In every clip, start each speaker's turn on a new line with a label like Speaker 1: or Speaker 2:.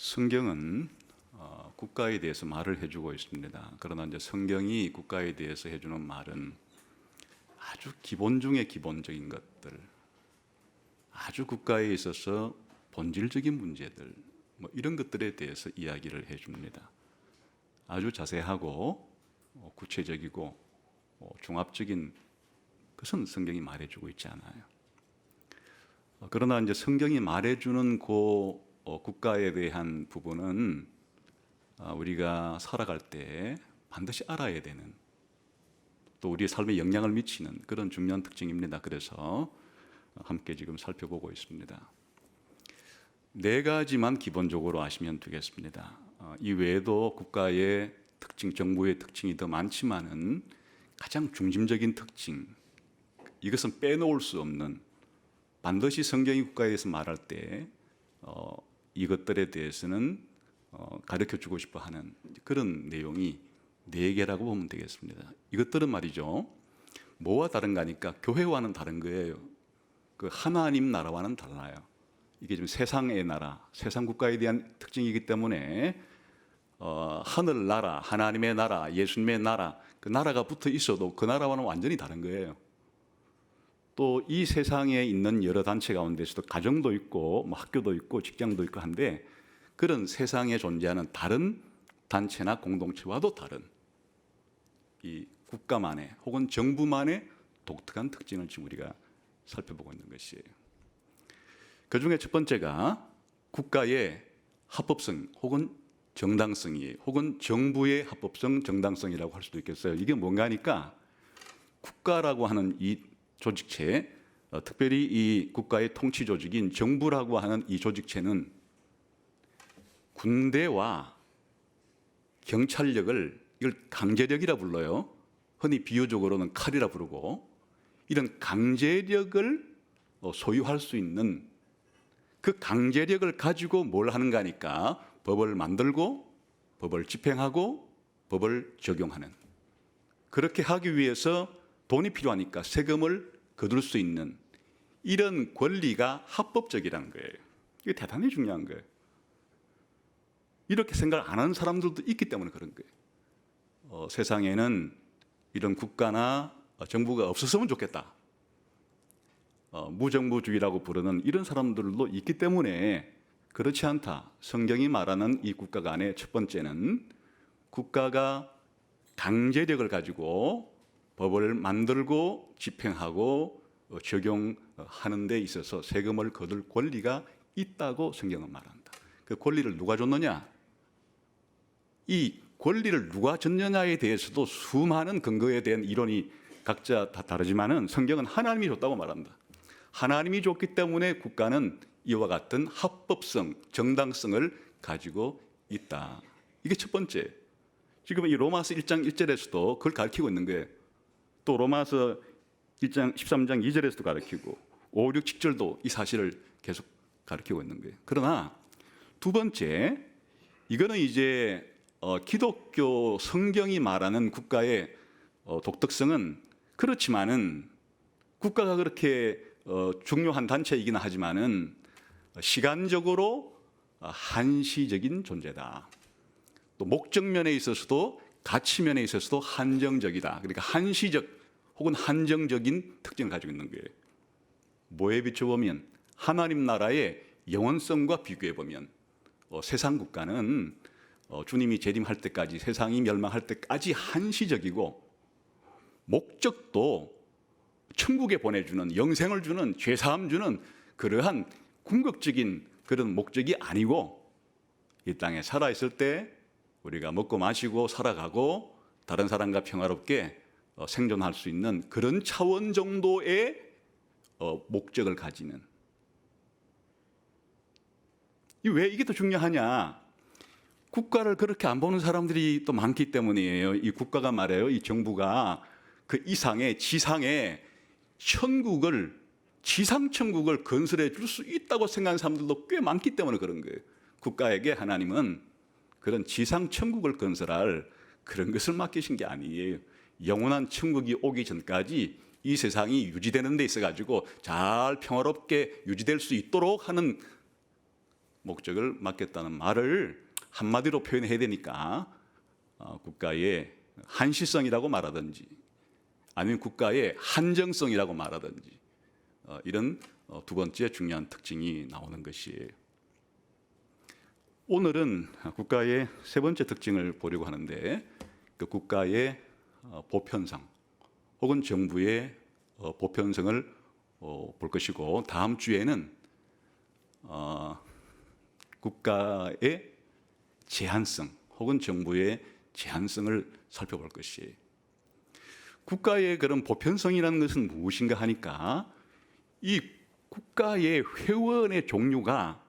Speaker 1: 성경은 국가에 대해서 말을 해주고 있습니다. 그러나 이제 성경이 국가에 대해서 해주는 말은 아주 기본 중에 기본적인 것들, 아주 국가에 있어서 본질적인 문제들, 이런 것들에 대해서 이야기를 해줍니다. 아주 자세하고 구체적이고 종합적인 것은 성경이 말해주고 있지 않아요. 그러나 이제 성경이 말해주는 국가에 대한 부분은 우리가 살아갈 때 반드시 알아야 되는, 또 우리의 삶에 영향을 미치는 그런 중요한 특징입니다. 그래서 함께 지금 살펴보고 있습니다. 네 가지만 기본적으로 아시면 되겠습니다. 이 외에도 국가의 특징, 정부의 특징이 더 많지만은 가장 중심적인 특징, 이것은 빼놓을 수 없는, 반드시 성경이 국가에 대해서 말할 때 이것들에 대해서는 가르쳐주고 싶어 하는 그런 내용이 네 개라고 보면 되겠습니다. 이것들은 말이죠, 뭐와 다른가 하니까 교회와는 다른 거예요. 그 하나님 나라와는 달라요. 이게 좀 세상의 나라, 세상 국가에 대한 특징이기 때문에 하늘 나라, 하나님의 나라, 예수님의 나라, 그 나라가 붙어 있어도 그 나라와는 완전히 다른 거예요. 또 이 세상에 있는 여러 단체 가운데서도 가정도 있고 학교도 있고 직장도 있고 한데, 그런 세상에 존재하는 다른 단체나 공동체와도 다른 이 국가만의 혹은 정부만의 독특한 특징을 지금 우리가 살펴보고 있는 것이에요. 그 중에 첫 번째가 국가의 합법성 혹은 정당성이에요. 혹은 정부의 합법성, 정당성이라고 할 수도 있겠어요. 이게 뭔가 하니까 국가라고 하는 이 조직체, 특별히 이 국가의 통치 조직인 정부라고 하는 이 조직체는 군대와 경찰력을, 이걸 강제력이라 불러요. 흔히 비유적으로는 칼이라 부르고, 이런 강제력을 소유할 수 있는, 그 강제력을 가지고 뭘 하는가 하니까 법을 만들고 법을 집행하고 법을 적용하는, 그렇게 하기 위해서 돈이 필요하니까 세금을 거둘 수 있는 이런 권리가 합법적이라는 거예요. 이게 대단히 중요한 거예요. 이렇게 생각 안 하는 사람들도 있기 때문에 그런 거예요. 세상에는 이런 국가나 정부가 없었으면 좋겠다, 무정부주의라고 부르는 이런 사람들도 있기 때문에 그렇지 않다. 성경이 말하는 이 국가가 안에 첫 번째는 국가가 강제력을 가지고 법을 만들고 집행하고 적용하는 데 있어서 세금을 거둘 권리가 있다고 성경은 말한다. 그 권리를 누가 줬느냐? 이 권리를 누가 줬느냐에 대해서도 수많은 근거에 대한 이론이 각자 다 다르지만은 성경은 하나님이 줬다고 말한다. 하나님이 줬기 때문에 국가는 이와 같은 합법성, 정당성을 가지고 있다. 이게 첫 번째. 지금 이 로마서 1장 1절에서도 그걸 가르치고 있는 거예요. 또 로마서 1장 13장 2절에서도 가르치고 5, 6, 7절도 이 사실을 계속 가르치고 있는 거예요. 그러나 두 번째, 이거는 이제 기독교 성경이 말하는 국가의 독특성은 그렇지만은, 국가가 그렇게 중요한 단체이긴 하지만은 시간적으로 한시적인 존재다. 또 목적면에 있어서도 가치면에 있어서도 한정적이다. 그러니까 한시적 혹은 한정적인 특징을 가지고 있는 거예요. 뭐에 비춰보면 하나님 나라의 영원성과 비교해보면 세상 국가는 주님이 재림할 때까지, 세상이 멸망할 때까지 한시적이고, 목적도 천국에 보내주는, 영생을 주는, 죄사함 주는 그러한 궁극적인 그런 목적이 아니고, 이 땅에 살아있을 때 우리가 먹고 마시고 살아가고 다른 사람과 평화롭게 생존할 수 있는 그런 차원 정도의 목적을 가지는, 왜 이게 더 중요하냐? 국가를 그렇게 안 보는 사람들이 또 많기 때문이에요. 이 국가가 말해요, 이 정부가 그 이상의 지상의 천국을, 지상천국을 건설해 줄 수 있다고 생각하는 사람들도 꽤 많기 때문에 그런 거예요. 국가에게 하나님은 그런 지상천국을 건설할 그런 것을 맡기신 게 아니에요. 영원한 천국이 오기 전까지 이 세상이 유지되는 데 있어가지고 잘 평화롭게 유지될 수 있도록 하는 목적을 맡겼다는 말을 한마디로 표현해야 되니까 국가의 한시성이라고 말하든지 아니면 국가의 한정성이라고 말하든지 이런 두 번째 중요한 특징이 나오는 것이에요. 오늘은 국가의 세 번째 특징을 보려고 하는데 그 국가의 보편성 혹은 정부의 보편성을 볼 것이고 다음 주에는 국가의 제한성 혹은 정부의 제한성을 살펴볼 것이에요. 국가의 그런 보편성이라는 것은 무엇인가 하니까 이 국가의 회원의 종류가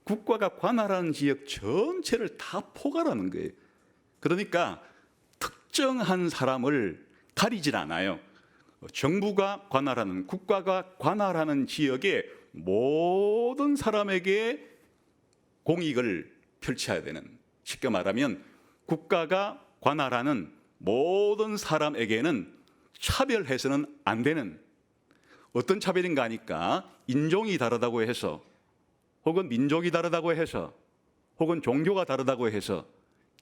Speaker 1: 국가가 관할하는 지역 전체를 다 포괄하는 거예요. 그러니까 특정한 사람을 가리질 않아요. 정부가 관할하는, 국가가 관할하는 지역의 모든 사람에게 공익을 펼쳐야 되는, 쉽게 말하면 국가가 관할하는 모든 사람에게는 차별해서는 안 되는, 어떤 차별인가 하니까 인종이 다르다고 해서 혹은 민족이 다르다고 해서 혹은 종교가 다르다고 해서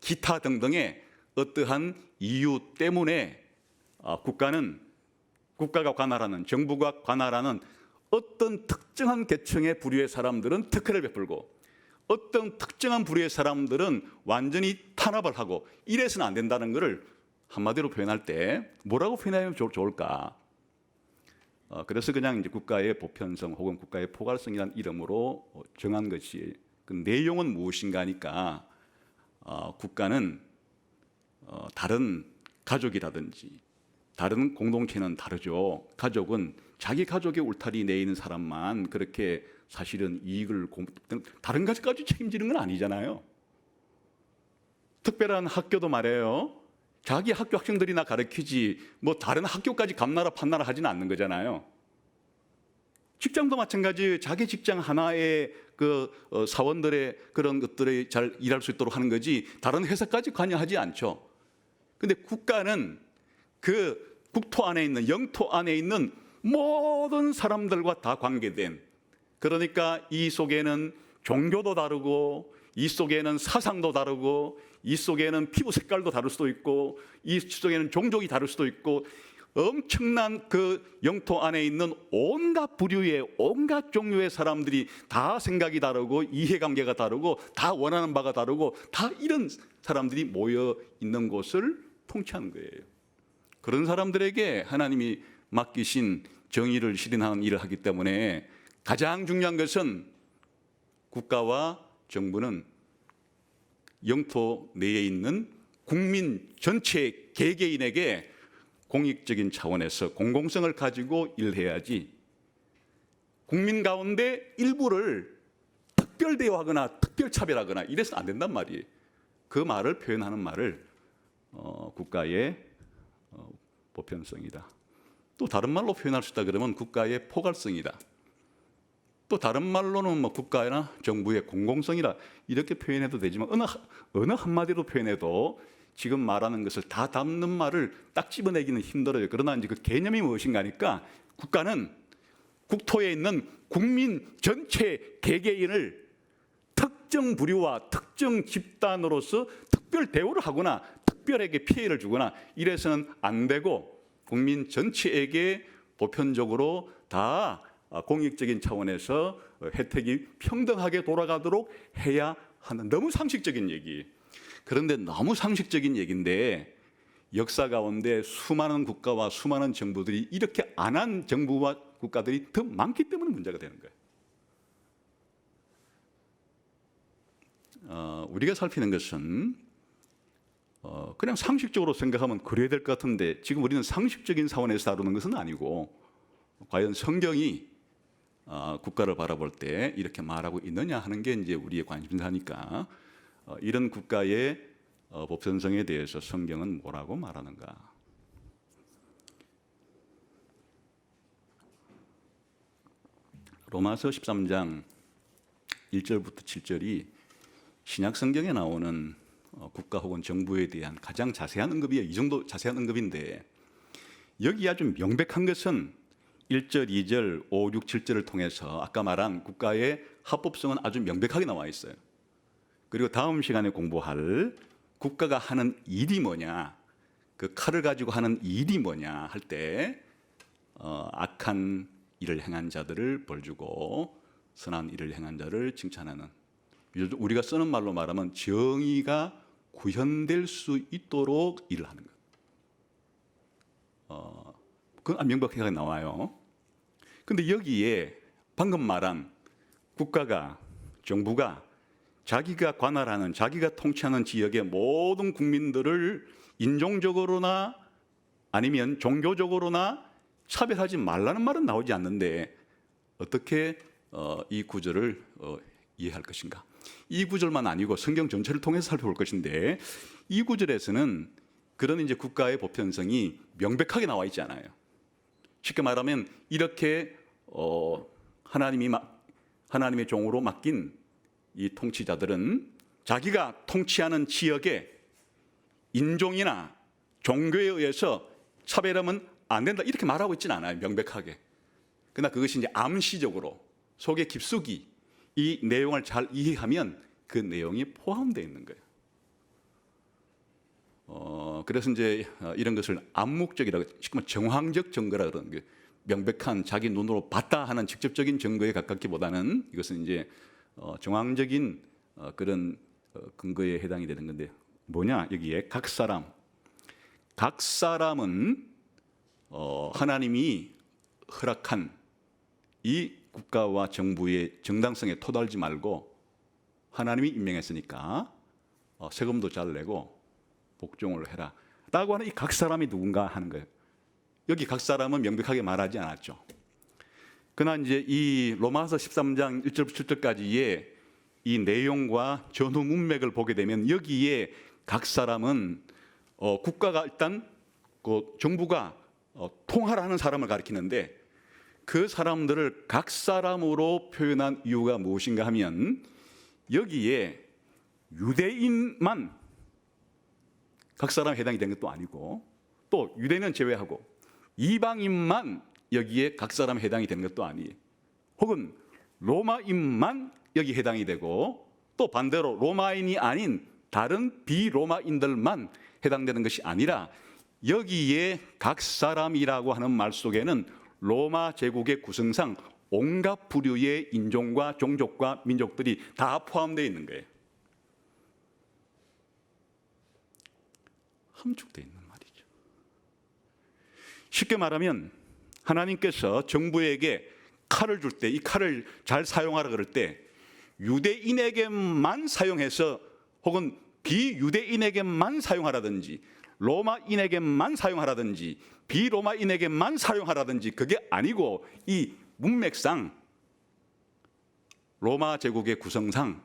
Speaker 1: 기타 등등의 어떠한 이유 때문에 국가가 관할하는, 정부가 관할하는 어떤 특정한 계층의 부류의 사람들은 특혜를 베풀고 어떤 특정한 부류의 사람들은 완전히 탄압을 하고 이래서는 안 된다는 것을 한마디로 표현할 때 뭐라고 표현하면 좋을까? 그래서 그냥 이제 국가의 보편성 혹은 국가의 포괄성이라는 이름으로 정한 것이 그 내용은 무엇인가 하니까 국가는 다른 가족이라든지 다른 공동체는 다르죠. 가족은 자기 가족의 울타리 내에 있는 사람만 그렇게 사실은 이익을 다른 가족까지 책임지는 건 아니잖아요. 특별한 학교도 말이에요. 자기 학교 학생들이나 가르치지 뭐 다른 학교까지 감나라 판나라 하지는 않는 거잖아요. 직장도 마찬가지. 자기 직장 하나의 그 사원들의 그런 것들이 잘 일할 수 있도록 하는 거지 다른 회사까지 관여하지 않죠. 근데 국가는 그 국토 안에 있는, 영토 안에 있는 모든 사람들과 다 관계된, 그러니까 이 속에는 종교도 다르고 이 속에는 사상도 다르고 이 속에는 피부 색깔도 다를 수도 있고 이 속에는 종족이 다를 수도 있고 엄청난 그 영토 안에 있는 온갖 부류의 온갖 종류의 사람들이 다 생각이 다르고 이해관계가 다르고 다 원하는 바가 다르고 다 이런 사람들이 모여 있는 곳을 통치하는 거예요. 그런 사람들에게 하나님이 맡기신 정의를 실현하는 일을 하기 때문에 가장 중요한 것은 국가와 정부는 영토 내에 있는 국민 전체 개개인에게 공익적인 차원에서 공공성을 가지고 일해야지 국민 가운데 일부를 특별 대우하거나 특별 차별하거나 이래서는 안 된단 말이에요. 그 말을 표현하는 말을 국가의 보편성이다. 또 다른 말로 표현할 수 있다 그러면 국가의 포괄성이다. 또 다른 말로는 뭐 국가나 정부의 공공성이라 이렇게 표현해도 되지만 어느 한마디로 표현해도 지금 말하는 것을 다 담는 말을 딱 집어내기는 힘들어요. 그러나 이제 그 개념이 무엇인가 하니까 국가는 국토에 있는 국민 전체 개개인을 특정 부류와 특정 집단으로서 특별 대우를 하거나 특별하게 피해를 주거나 이래서는 안 되고 국민 전체에게 보편적으로 다 공익적인 차원에서 혜택이 평등하게 돌아가도록 해야 하는, 너무 상식적인 얘기. 그런데 너무 상식적인 얘기인데 역사 가운데 수많은 국가와 수많은 정부들이 이렇게 안 한 정부와 국가들이 더 많기 때문에 문제가 되는 거예요. 우리가 살피는 것은 그냥 상식적으로 생각하면 그래야 될 것 같은데 지금 우리는 상식적인 차원에서 다루는 것은 아니고 과연 성경이 국가를 바라볼 때 이렇게 말하고 있느냐 하는 게 이제 우리의 관심사니까 이런 국가의 보편성에 대해서 성경은 뭐라고 말하는가? 로마서 13장 1절부터 7절이 신약 성경에 나오는 국가 혹은 정부에 대한 가장 자세한 언급이에요. 이 정도 자세한 언급인데 여기 아주 명백한 것은 1절, 2절, 5, 6, 7절을 통해서 아까 말한 국가의 합법성은 아주 명백하게 나와 있어요. 그리고 다음 시간에 공부할 국가가 하는 일이 뭐냐, 그 칼을 가지고 하는 일이 뭐냐 할 때 악한 일을 행한 자들을 벌주고 선한 일을 행한 자를 칭찬하는, 우리가 쓰는 말로 말하면 정의가 구현될 수 있도록 일을 하는 것. 그건 명백하게 나와요. 근데 여기에 방금 말한 국가가, 정부가 자기가 관할하는, 자기가 통치하는 지역의 모든 국민들을 인종적으로나 아니면 종교적으로나 차별하지 말라는 말은 나오지 않는데 어떻게 이 구절을 이해할 것인가? 이 구절만 아니고 성경 전체를 통해서 살펴볼 것인데, 이 구절에서는 그런 이제 국가의 보편성이 명백하게 나와 있지 않아요. 쉽게 말하면 이렇게 하나님의 종으로 맡긴 이 통치자들은 자기가 통치하는 지역의 인종이나 종교에 의해서 차별하면 안 된다 이렇게 말하고 있지는 않아요, 명백하게. 그러나 그것이 이제 암시적으로 속에 깊숙이 이 내용을 잘 이해하면 그 내용이 포함되어 있는 거예요. 그래서 이제 이런 것을 암묵적이라고, 쉽게 말하면 정황적 증거라 그러는 거예요. 명백한 자기 눈으로 봤다 하는 직접적인 증거에 가깝기보다는 이것은 이제 정황적인 그런 근거에 해당이 되는 건데, 뭐냐, 여기에 각 사람은 하나님이 허락한 이 국가와 정부의 정당성에 토달지 말고 하나님이 임명했으니까 세금도 잘 내고 복종을 해라 라고 하는 이 각 사람이 누군가 하는 거예요. 여기 각 사람은 명백하게 말하지 않았죠. 그러나 이제 이 로마서 13장 1절부터 7절까지의 이 내용과 전후 문맥을 보게 되면 여기에 각 사람은 국가가 일단 그 정부가 통할하는 사람을 가리키는데, 그 사람들을 각 사람으로 표현한 이유가 무엇인가 하면 여기에 유대인만 각 사람에 해당이 된 것도 아니고, 또 유대인은 제외하고 이방인만 여기에 각 사람에 해당이 되는 것도 아니에요. 혹은 로마인만 여기 해당이 되고, 또 반대로 로마인이 아닌 다른 비로마인들만 해당되는 것이 아니라 여기에 각 사람이라고 하는 말 속에는 로마 제국의 구성상 온갖 부류의 인종과 종족과 민족들이 다 포함되어 있는 거예요. 함축되어 있는 말이죠. 쉽게 말하면 하나님께서 정부에게 칼을 줄 때, 이 칼을 잘 사용하라 그럴 때 유대인에게만 사용해서, 혹은 비유대인에게만 사용하라든지 로마인에게만 사용하라든지 비로마인에게만 사용하라든지 그게 아니고, 이 문맥상 로마 제국의 구성상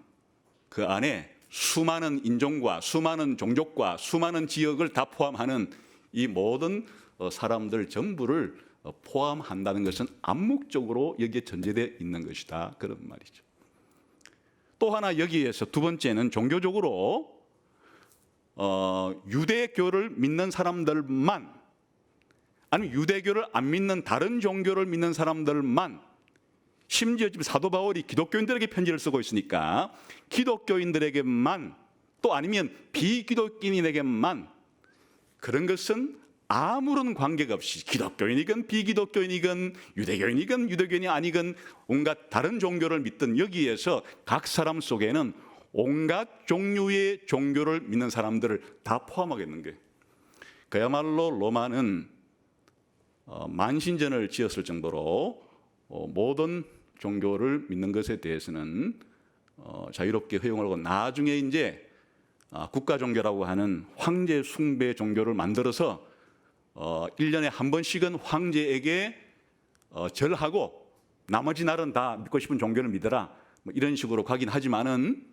Speaker 1: 그 안에 수많은 인종과 수많은 종족과 수많은 지역을 다 포함하는 이 모든 사람들 전부를 포함한다는 것은 암묵적으로 여기에 전제되어 있는 것이다, 그런 말이죠. 또 하나 여기에서 두 번째는 종교적으로 유대교를 믿는 사람들만, 아니면 유대교를 안 믿는 다른 종교를 믿는 사람들만, 심지어 지금 사도 바울이 기독교인들에게 편지를 쓰고 있으니까 기독교인들에게만, 또 아니면 비기독교인에게만, 그런 것은 아무런 관계가 없이 기독교인이건 비기독교인이건 유대교인이건 유대교인이 아니건 온갖 다른 종교를 믿든 여기에서 각 사람 속에는 온갖 종류의 종교를 믿는 사람들을 다 포함하겠는 거예요. 그야말로 로마는 만신전을 지었을 정도로 모든 종교를 믿는 것에 대해서는 자유롭게 허용을 하고, 나중에 이제 국가 종교라고 하는 황제 숭배 종교를 만들어서 1년에 한 번씩은 황제에게 절하고 나머지 날은 다 믿고 싶은 종교를 믿어라, 뭐 이런 식으로 가긴 하지만은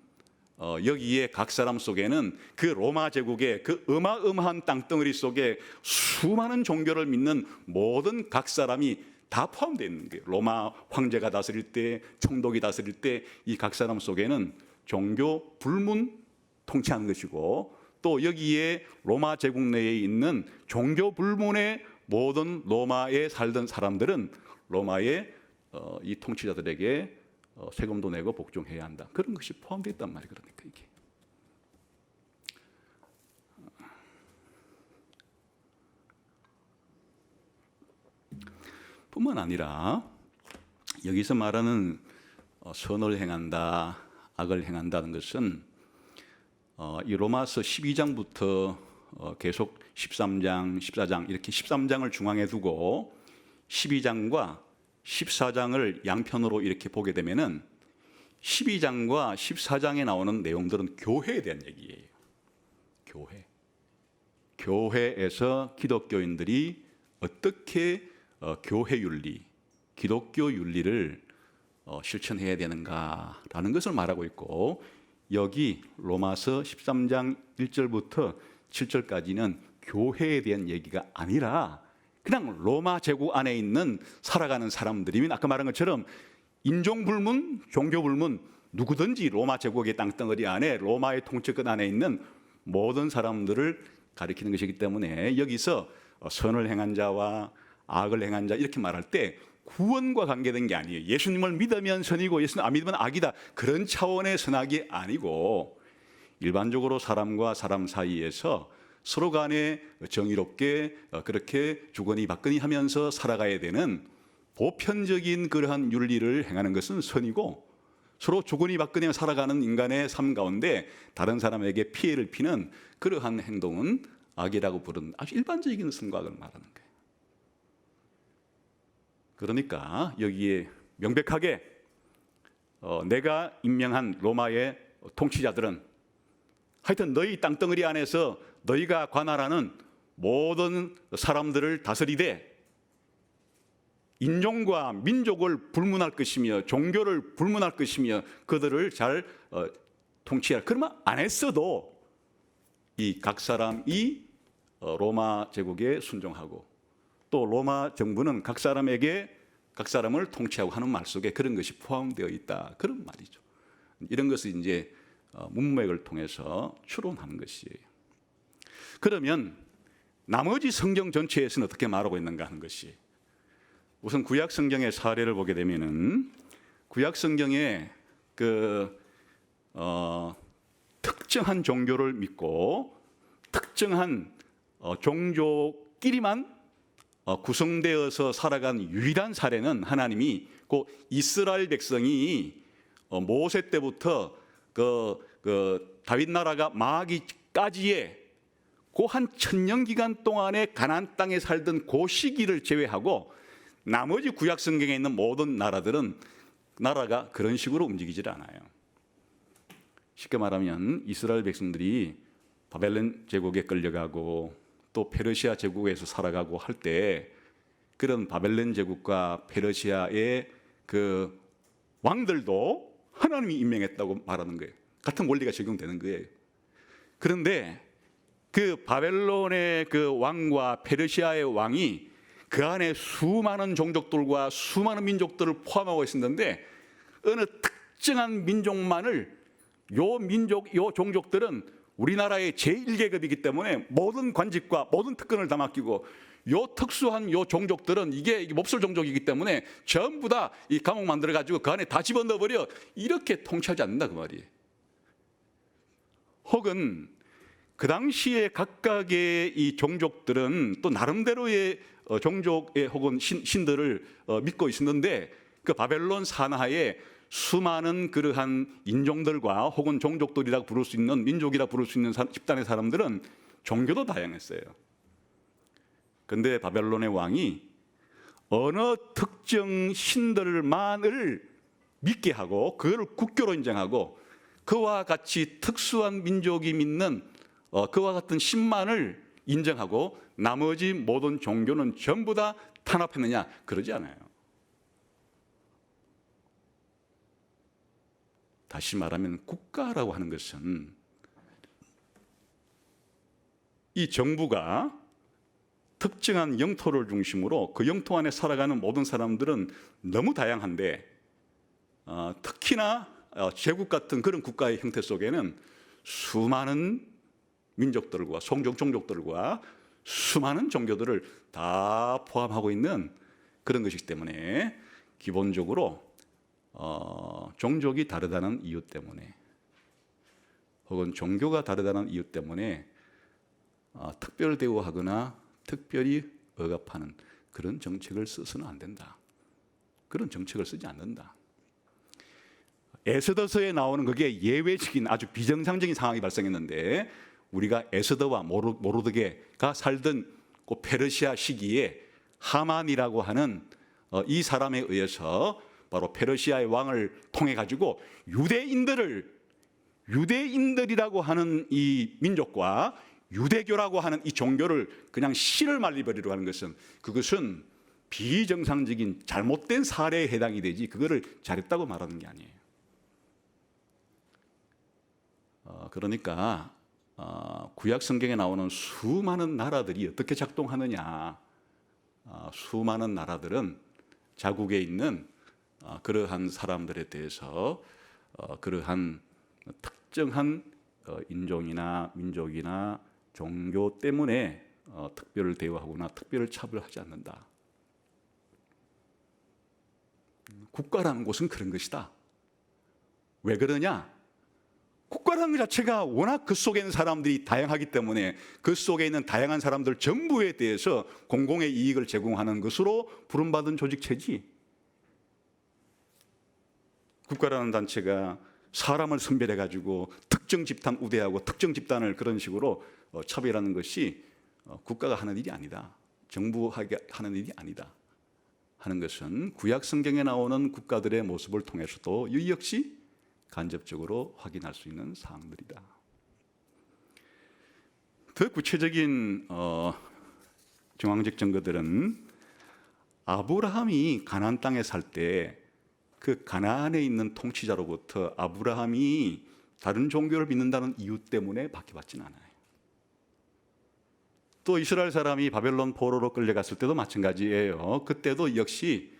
Speaker 1: 여기에 각 사람 속에는 그 로마 제국의 그 어마어마한 땅덩어리 속에 수많은 종교를 믿는 모든 각 사람이 다 포함되어 있는 거예요. 로마 황제가 다스릴 때, 총독이 다스릴 때 이 각 사람 속에는 종교 불문 통치하는 것이고, 또 여기에 로마 제국 내에 있는 종교 불문의 모든 로마에 살던 사람들은 로마의 이 통치자들에게 세금도 내고 복종해야 한다. 그런 것이 포함되어 있단 말이에요. 그러니까 이게. 뿐만 아니라 여기서 말하는 선을 행한다, 악을 행한다는 것은 이 로마서 12장부터 계속 13장, 14장 이렇게 13장을 중앙에 두고 12장과 14장을 양편으로 이렇게 보게 되면은 12장과 14장에 나오는 내용들은 교회에 대한 얘기예요. 교회. 교회에서 기독교인들이 어떻게 교회 윤리, 기독교 윤리를 실천해야 되는가라는 것을 말하고 있고, 여기 로마서 13장 1절부터 7절까지는 교회에 대한 얘기가 아니라 그냥 로마 제국 안에 있는 살아가는 사람들이면 아까 말한 것처럼 인종불문, 종교불문 누구든지 로마 제국의 땅덩어리 안에 로마의 통치권 안에 있는 모든 사람들을 가리키는 것이기 때문에 여기서 선을 행한 자와 악을 행한 자 이렇게 말할 때 구원과 관계된 게 아니에요. 예수님을 믿으면 선이고 예수님 안 믿으면 악이다. 그런 차원의 선악이 아니고 일반적으로 사람과 사람 사이에서 서로 간에 정의롭게 그렇게 주거니 받거니 하면서 살아가야 되는 보편적인 그러한 윤리를 행하는 것은 선이고, 서로 주거니 받거니 살아가는 인간의 삶 가운데 다른 사람에게 피해를 피는 그러한 행동은 악이라고 부르는 아주 일반적인 선과 악을 말하는 거예요. 그러니까 여기에 명백하게 내가 임명한 로마의 통치자들은 하여튼 너희 땅덩어리 안에서 너희가 관할하는 모든 사람들을 다스리되 인종과 민족을 불문할 것이며 종교를 불문할 것이며 그들을 잘 통치하라. 그러면 안 했어도 이 각 사람이 로마 제국에 순종하고 또 로마 정부는 각 사람에게 각 사람을 통치하고 하는 말 속에 그런 것이 포함되어 있다. 그런 말이죠. 이런 것을 이제 문맥을 통해서 추론하는 것이에요. 그러면 나머지 성경 전체에서는 어떻게 말하고 있는가 하는 것이, 우선 구약 성경의 사례를 보게 되면은 구약 성경에 특정한 종교를 믿고 특정한 종족끼리만 구성되어서 살아간 유일한 사례는 하나님이 그 이스라엘 백성이 모세 때부터 다윗 나라가 망하기까지의 그 한 1000년 기간 동안에 가나안 땅에 살던 그 시기를 제외하고 나머지 구약 성경에 있는 모든 나라가 그런 식으로 움직이질 않아요. 쉽게 말하면 이스라엘 백성들이 바벨론 제국에 끌려가고 또 페르시아 제국에서 살아가고 할 때 그런 바벨론 제국과 페르시아의 그 왕들도 하나님이 임명했다고 말하는 거예요. 같은 원리가 적용되는 거예요. 그런데 그 바벨론의 그 왕과 페르시아의 왕이 그 안에 수많은 종족들과 수많은 민족들을 포함하고 있었는데 어느 특정한 민족만을 요 종족들은 우리나라의 제1계급이기 때문에 모든 관직과 모든 특권을 다 맡기고 요 특수한 요 종족들은 이게 몹쓸 종족이기 때문에 전부 다 이 감옥 만들어 가지고 그 안에 다 집어넣어 버려, 이렇게 통치하지 않는다 그 말이에요. 혹은 그 당시에 각각의 이 종족들은 또 나름대로의 종족의 혹은 신들을 믿고 있었는데 그 바벨론 산하에 수많은 그러한 인종들과 혹은 종족들이라고 부를 수 있는, 민족이라 부를 수 있는 집단의 사람들은 종교도 다양했어요. 그런데 바벨론의 왕이 어느 특정 신들만을 믿게 하고 그걸 국교로 인정하고 그와 같이 특수한 민족이 믿는 그와 같은 신만을 인정하고 나머지 모든 종교는 전부 다 탄압했느냐? 그러지 않아요. 다시 말하면 국가라고 하는 것은 이 정부가 특정한 영토를 중심으로 그 영토 안에 살아가는 모든 사람들은 너무 다양한데 특히나 제국 같은 그런 국가의 형태 속에는 수많은 민족들과 종족들과 수많은 종교들을 다 포함하고 있는 그런 것이기 때문에 기본적으로 종족이 다르다는 이유 때문에 혹은 종교가 다르다는 이유 때문에 특별 대우하거나 특별히 억압하는 그런 정책을 써서는 안 된다. 그런 정책을 쓰지 않는다. 에스더서에 나오는 그게 예외적인 아주 비정상적인 상황이 발생했는데 우리가 에스더와 모르드게가 살던 그 페르시아 시기에 하만이라고 하는 이 사람에 의해서 바로 페르시아의 왕을 통해 가지고 유대인들이라고 하는 이 민족과 유대교라고 하는 이 종교를 그냥 씨를 말리버리려고 하는 그것은 비정상적인 잘못된 사례에 해당이 되지 그거를 잘했다고 말하는 게 아니에요. 그러니까 구약 성경에 나오는 수많은 나라들이 어떻게 작동하느냐. 수많은 나라들은 자국에 있는 그러한 사람들에 대해서 그러한 특정한 인종이나 민족이나 종교 때문에 특별을 대우하거나 특별을 차별하지 않는다. 국가라는 곳은 그런 것이다. 왜 그러냐? 국가라는 것 자체가 워낙 그 속에 있는 사람들이 다양하기 때문에 그 속에 있는 다양한 사람들 전부에 대해서 공공의 이익을 제공하는 것으로 부름받은 조직체지. 국가라는 단체가 사람을 선별해가지고 특정 집단 우대하고 특정 집단을 그런 식으로 차별하는 것이 국가가 하는 일이 아니다. 정부가 하는 일이 아니다. 하는 것은 구약 성경에 나오는 국가들의 모습을 통해서도 이 역시 간접적으로 확인할 수 있는 사항들이다. 더 구체적인 정황적 증거들은 아브라함이 가나안 땅에 살 때 그 가나안에 있는 통치자로부터 아브라함이 다른 종교를 믿는다는 이유 때문에 박해받지는 않아요. 또 이스라엘 사람이 바벨론 포로로 끌려갔을 때도 마찬가지예요. 그때도 역시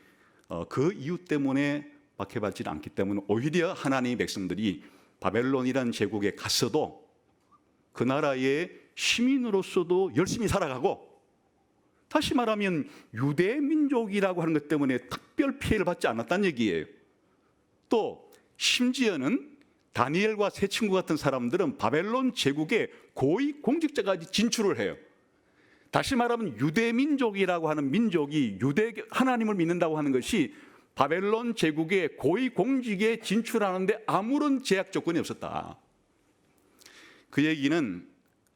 Speaker 1: 그 이유 때문에 박해받지 않기 때문에 오히려 하나님의 백성들이 바벨론이라는 제국에 갔어도 그 나라의 시민으로서도 열심히 살아가고, 다시 말하면 유대 민족이라고 하는 것 때문에 특별 피해를 받지 않았다는 얘기예요. 또 심지어는 다니엘과 세 친구 같은 사람들은 바벨론 제국의 고위 공직자까지 진출을 해요. 다시 말하면 유대 민족이라고 하는 민족이 유대 하나님을 믿는다고 하는 것이 바벨론 제국의 고위 공직에 진출하는데 아무런 제약 조건이 없었다. 그 얘기는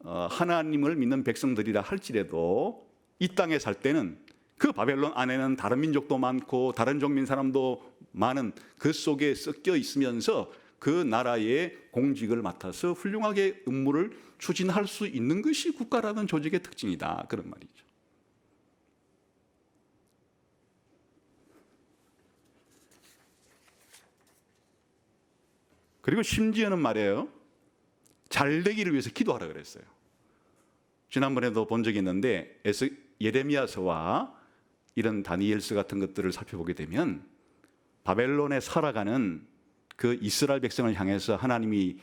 Speaker 1: 하나님을 믿는 백성들이라 할지라도 이 땅에 살 때는 그 바벨론 안에는 다른 민족도 많고 다른 종민 사람도 많은 그 속에 섞여 있으면서 그 나라의 공직을 맡아서 훌륭하게 업무를 추진할 수 있는 것이 국가라는 조직의 특징이다. 그런 말이죠. 그리고 심지어는 말이에요, 잘 되기를 위해서 기도하라 그랬어요. 지난번에도 본 적이 있는데 예레미야서와 이런 다니엘서 같은 것들을 살펴보게 되면 바벨론에 살아가는 그 이스라엘 백성을 향해서 하나님이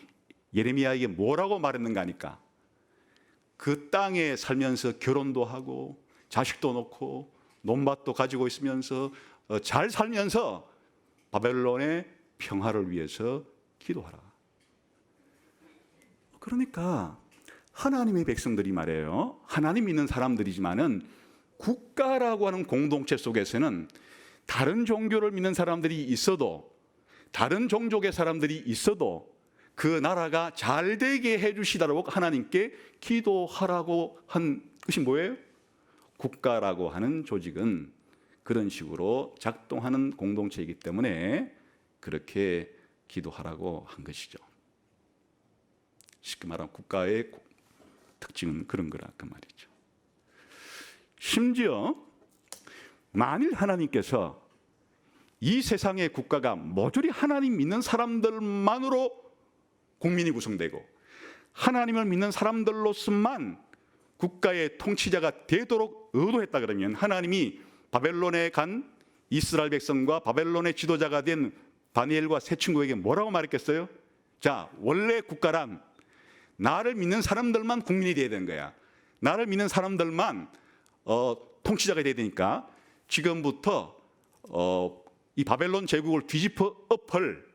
Speaker 1: 예레미야에게 뭐라고 말했는가 하니까 그 땅에 살면서 결혼도 하고 자식도 놓고 논밭도 가지고 있으면서 잘 살면서 바벨론의 평화를 위해서 기도하라. 그러니까 하나님의 백성들이 말이에요, 하나님 믿는 사람들이지만은 국가라고 하는 공동체 속에서는 다른 종교를 믿는 사람들이 있어도, 다른 종족의 사람들이 있어도 그 나라가 잘 되게 해주시라고 하나님께 기도하라고 한 것이 뭐예요? 국가라고 하는 조직은 그런 식으로 작동하는 공동체이기 때문에 그렇게 기도하라고 한 것이죠. 쉽게 말하면 국가의 특징은 그런 거라 그 말이죠. 심지어 만일 하나님께서 이 세상의 국가가 모조리 하나님 믿는 사람들만으로 국민이 구성되고 하나님을 믿는 사람들로서만 국가의 통치자가 되도록 의도했다 그러면 하나님이 바벨론에 간 이스라엘 백성과 바벨론의 지도자가 된 다니엘과 세 친구에게 뭐라고 말했겠어요? 자, 원래 국가란 나를 믿는 사람들만 국민이 돼야 되는 거야. 나를 믿는 사람들만 통치자가 돼야 되니까 지금부터 이 바벨론 제국을 뒤집어 엎을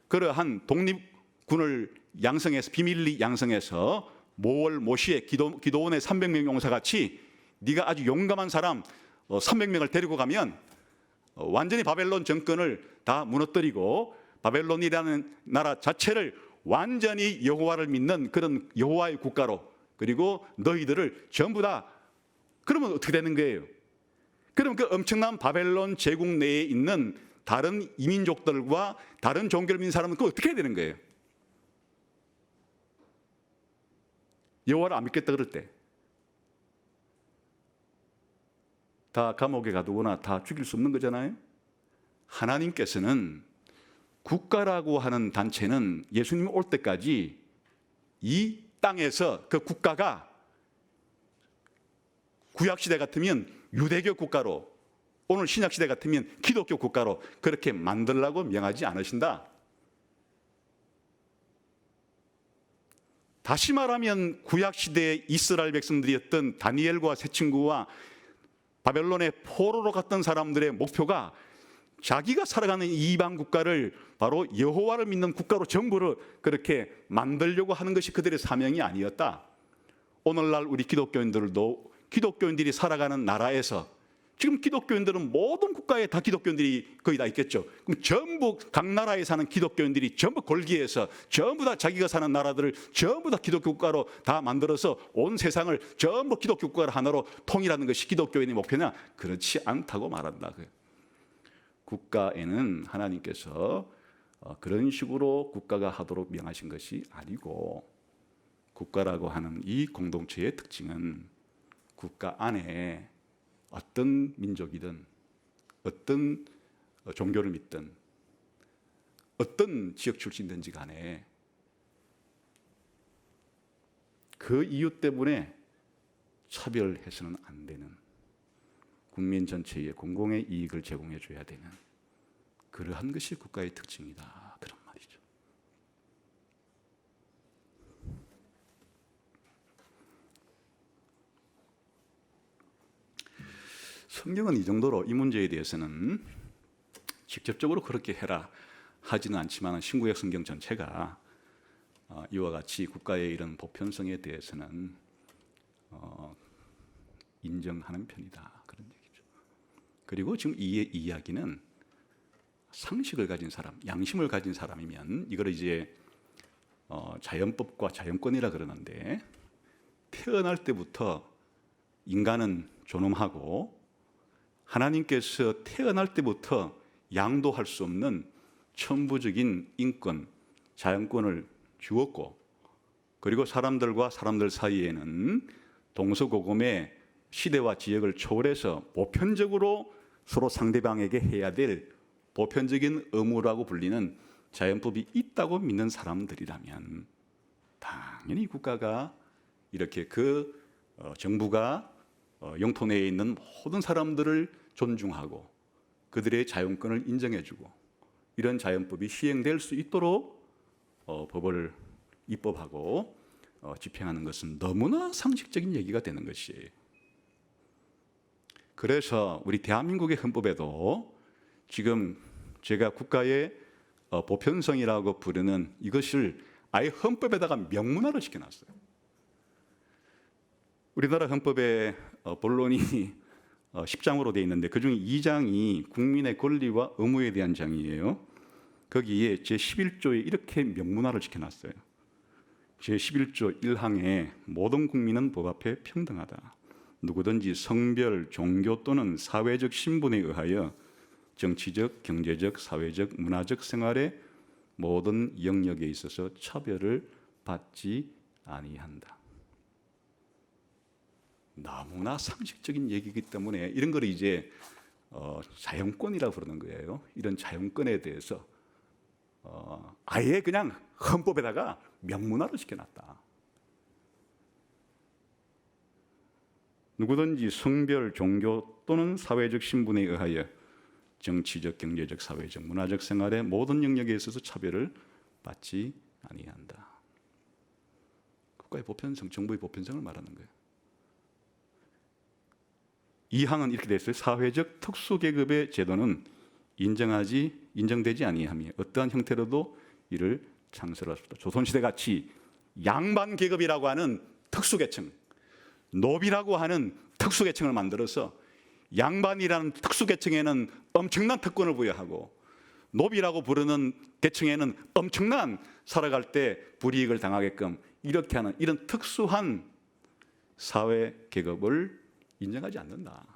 Speaker 1: 그러한 독립군을 양성해서 비밀리 양성해서 모월 모시에 기도원의 300명 용사같이 네가 아주 용감한 사람 300명을 데리고 가면 완전히 바벨론 정권을 다 무너뜨리고 바벨론이라는 나라 자체를 완전히 여호와를 믿는 그런 여호와의 국가로, 그리고 너희들을 전부 다, 그러면 어떻게 되는 거예요? 그럼 그 엄청난 바벨론 제국 내에 있는 다른 이민족들과 다른 종교를 믿는 사람은 그거 어떻게 해야 되는 거예요? 여호와를 안 믿겠다 그럴 때 다 감옥에 가두거나 다 죽일 수 없는 거잖아요. 하나님께서는 국가라고 하는 단체는 예수님이 올 때까지 이 땅에서 그 국가가 구약시대 같으면 유대교 국가로, 오늘 신약시대 같으면 기독교 국가로 그렇게 만들라고 명하지 않으신다. 다시 말하면 구약시대의 이스라엘 백성들이었던 다니엘과 세 친구와 바벨론의 포로로 갔던 사람들의 목표가 자기가 살아가는 이방 국가를 바로 여호와를 믿는 국가로 정부를 그렇게 만들려고 하는 것이 그들의 사명이 아니었다. 오늘날 우리 기독교인들도 기독교인들이 살아가는 나라에서, 지금 기독교인들은 모든 국가에 다 기독교인들이 거의 다 있겠죠. 그럼 전부 각 나라에 사는 기독교인들이 전부 골기에서 전부 다 자기가 사는 나라들을 전부 다 기독교 국가로 다 만들어서 온 세상을 전부 기독교 국가를 하나로 통일하는 것이 기독교인의 목표냐? 그렇지 않다고 말한다. 국가에는 하나님께서 그런 식으로 국가가 하도록 명하신 것이 아니고, 국가라고 하는 이 공동체의 특징은 국가 안에 어떤 민족이든 어떤 종교를 믿든 어떤 지역 출신든지 간에 그 이유 때문에 차별해서는 안 되는, 국민 전체의 공공의 이익을 제공해 줘야 되는 그러한 것이 국가의 특징이다, 그런 말이죠. 성경은 이 정도로 이 문제에 대해서는 직접적으로 그렇게 해라 하지는 않지만 신구약 성경 전체가 이와 같이 국가의 이런 보편성에 대해서는 인정하는 편이다, 그런 얘기죠. 그리고 지금 이 이야기는 상식을 가진 사람, 양심을 가진 사람이면 이걸 이제 자연법과 자연권이라 그러는데, 태어날 때부터 인간은 존엄하고 하나님께서 태어날 때부터 양도할 수 없는 천부적인 인권, 자연권을 주었고, 그리고 사람들과 사람들 사이에는 동서고금의 시대와 지역을 초월해서 보편적으로 서로 상대방에게 해야 될 보편적인 의무라고 불리는 자연법이 있다고 믿는 사람들이라면 당연히 국가가 이렇게 정부가 영토 내에 있는 모든 사람들을 존중하고 그들의 자연권을 인정해주고 이런 자연법이 시행될 수 있도록 법을 입법하고 집행하는 것은 너무나 상식적인 얘기가 되는 것이에요. 그래서 우리 대한민국의 헌법에도 지금 제가 국가의 보편성이라고 부르는 이것을 아예 헌법에다가 명문화를 시켜놨어요. 우리나라 헌법에 본론이 10장으로 되어 있는데 그중에 2장이 국민의 권리와 의무에 대한 장이에요. 거기에 제11조에 이렇게 명문화를 시켜놨어요. 제11조 1항에 모든 국민은 법 앞에 평등하다. 누구든지 성별, 종교 또는 사회적 신분에 의하여 정치적, 경제적, 사회적, 문화적 생활의 모든 영역에 있어서 차별을 받지 아니한다. 너무나 상식적인 얘기이기 때문에 이런 걸 이제 자연권이라고 부르는 거예요. 이런 자연권에 대해서 아예 그냥 헌법에다가 명문화를 시켜놨다. 누구든지 성별, 종교 또는 사회적 신분에 의하여 정치적, 경제적, 사회적, 문화적 생활의 모든 영역에 있어서 차별을 받지 아니한다. 국가의 보편성, 정부의 보편성을 말하는 거예요. 2항은 이렇게 돼 있어요. 사회적 특수계급의 제도는 인정되지 아니하며 어떠한 형태로도 이를 창설할 수 없다. 조선시대 같이 양반 계급이라고 하는 특수계층, 노비라고 하는 특수계층을 만들어서 양반이라는 특수계층에는 엄청난 특권을 부여하고 노비라고 부르는 계층에는 엄청난 살아갈 때 불이익을 당하게끔 이렇게 하는 이런 특수한 사회 계급을 인정하지 않는다.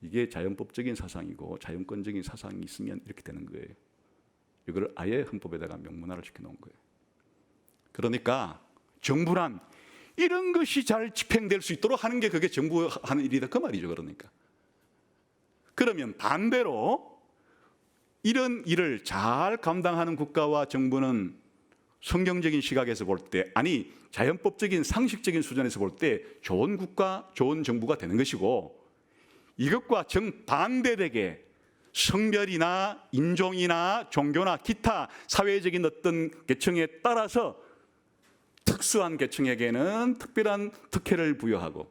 Speaker 1: 이게 자연법적인 사상이고 자연권적인 사상이 있으면 이렇게 되는 거예요. 이걸 아예 헌법에다가 명문화를 시켜놓은 거예요. 그러니까 정부란 이런 것이 잘 집행될 수 있도록 하는 게 그게 정부 하는 일이다 그 말이죠. 그러면 반대로 이런 일을 잘 감당하는 국가와 정부는 성경적인 시각에서 볼 때, 아니 자연법적인 상식적인 수준에서 볼 때 좋은 국가, 좋은 정부가 되는 것이고, 이것과 정반대되게 성별이나 인종이나 종교나 기타 사회적인 어떤 계층에 따라서 특수한 계층에게는 특별한 특혜를 부여하고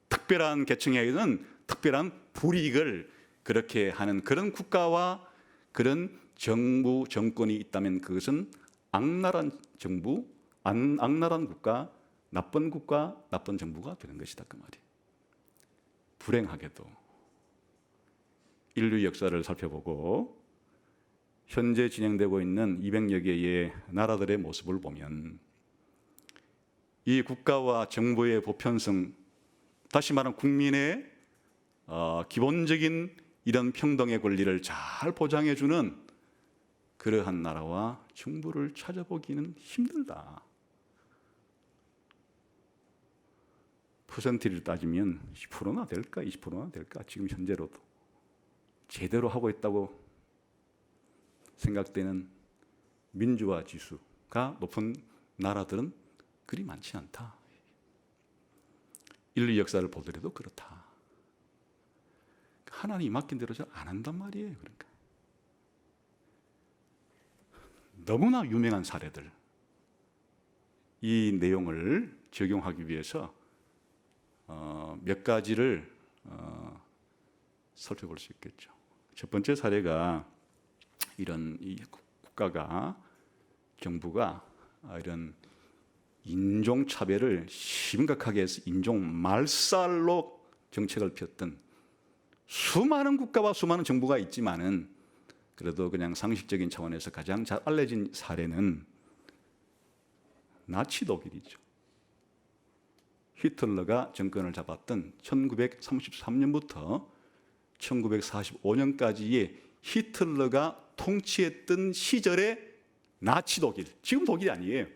Speaker 1: 특별한 계층에게는 특별한 불이익을 그렇게 하는 그런 국가와 그런 정부, 정권이 있다면 그것은 악랄한 정부, 악랄한 국가, 나쁜 정부가 되는 것이다 그 말이에요. 불행하게도 인류 역사를 살펴보고 현재 진행되고 있는 200여 개의 나라들의 모습을 보면 이 국가와 정부의 보편성, 다시 말하면 국민의 기본적인 이런 평등의 권리를 잘 보장해주는 그러한 나라와 정부를 찾아보기는 힘들다. 퍼센티를 따지면 10%나 될까, 20%나 될까? 지금 현재로도 제대로 하고 있다고 생각되는 민주화 지수가 높은 나라들은 그리 많지 않다. 인류 역사를 보더라도 그렇다. 하나님이 맡긴 대로 잘 안 한단 말이에요. 그러니까 너무나 유명한 사례들, 이 내용을 적용하기 위해서 몇 가지를 살펴볼 수 있겠죠. 첫 번째 사례가 이런 이 국가가, 정부가 이런 인종 차별을 심각하게 해서 인종 말살로 정책을 폈던 수많은 국가와 수많은 정부가 있지만은 그래도 그냥 상식적인 차원에서 가장 잘 알려진 사례는 나치 독일이죠. 히틀러가 정권을 잡았던 1933년부터 1945년까지의 히틀러가 통치했던 시절의 나치 독일, 지금 독일이 아니에요.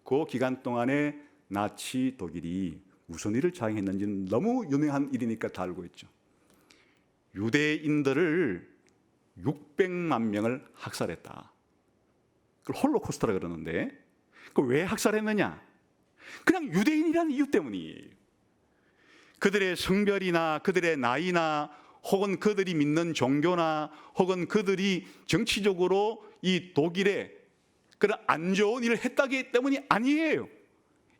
Speaker 1: 그 기간 동안에 나치 독일이 무슨 일을 자행했는지는 너무 유명한 일이니까 다 알고 있죠. 유대인들을 600만 명을 학살했다. 그걸 홀로코스트라 그러는데, 그걸 왜 학살했느냐? 그냥 유대인이라는 이유 때문이에요. 그들의 성별이나 그들의 나이나 혹은 그들이 믿는 종교나 혹은 그들이 정치적으로 이 독일에 그런 안 좋은 일을 했다기 때문이 아니에요.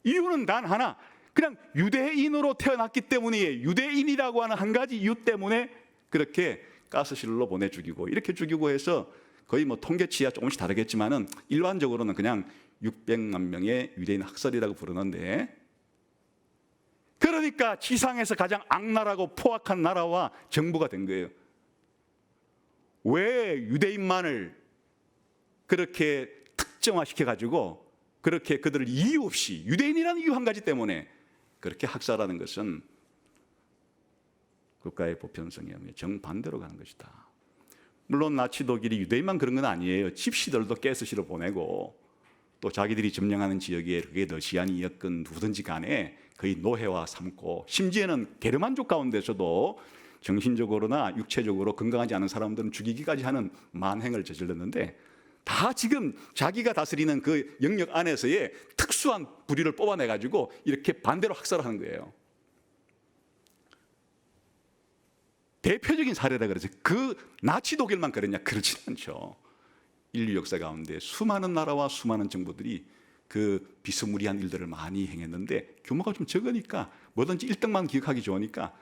Speaker 1: 이유는 단 하나, 그냥 유대인으로 태어났기 때문이에요. 유대인이라고 하는 한 가지 이유 때문에 그렇게 가스실로 보내 죽이고 이렇게 죽이고 해서 거의 뭐 통계치야 조금씩 다르겠지만은 일반적으로는 그냥 600만 명의 유대인 학살이라고 부르는데, 그러니까 지상에서 가장 악랄하고 포악한 나라와 정부가 된 거예요. 왜 유대인만을 그렇게 특정화시켜가지고 그렇게 그들을 이유 없이 유대인이라는 이유 한 가지 때문에 그렇게 학살하는 것은 국가의 보편성에 정반대로 가는 것이다. 물론 나치 독일이 유대인만 그런 건 아니에요. 집시들도 가스실로 보내고 또 자기들이 점령하는 지역에 그게 러시안이었건 누구든지 간에 거의 노예화 삼고, 심지어는 게르만족 가운데서도 정신적으로나 육체적으로 건강하지 않은 사람들은 죽이기까지 하는 만행을 저질렀는데, 다 지금 자기가 다스리는 그 영역 안에서의 특수한 부류를 뽑아내가지고 이렇게 반대로 학살하는 거예요. 대표적인 사례라 그러죠. 그 나치 독일만 그랬냐? 그렇지 않죠. 인류 역사 가운데 수많은 나라와 수많은 정부들이 그 비스무리한 일들을 많이 행했는데 규모가 좀 적으니까 뭐든지 1등만 기억하기 좋으니까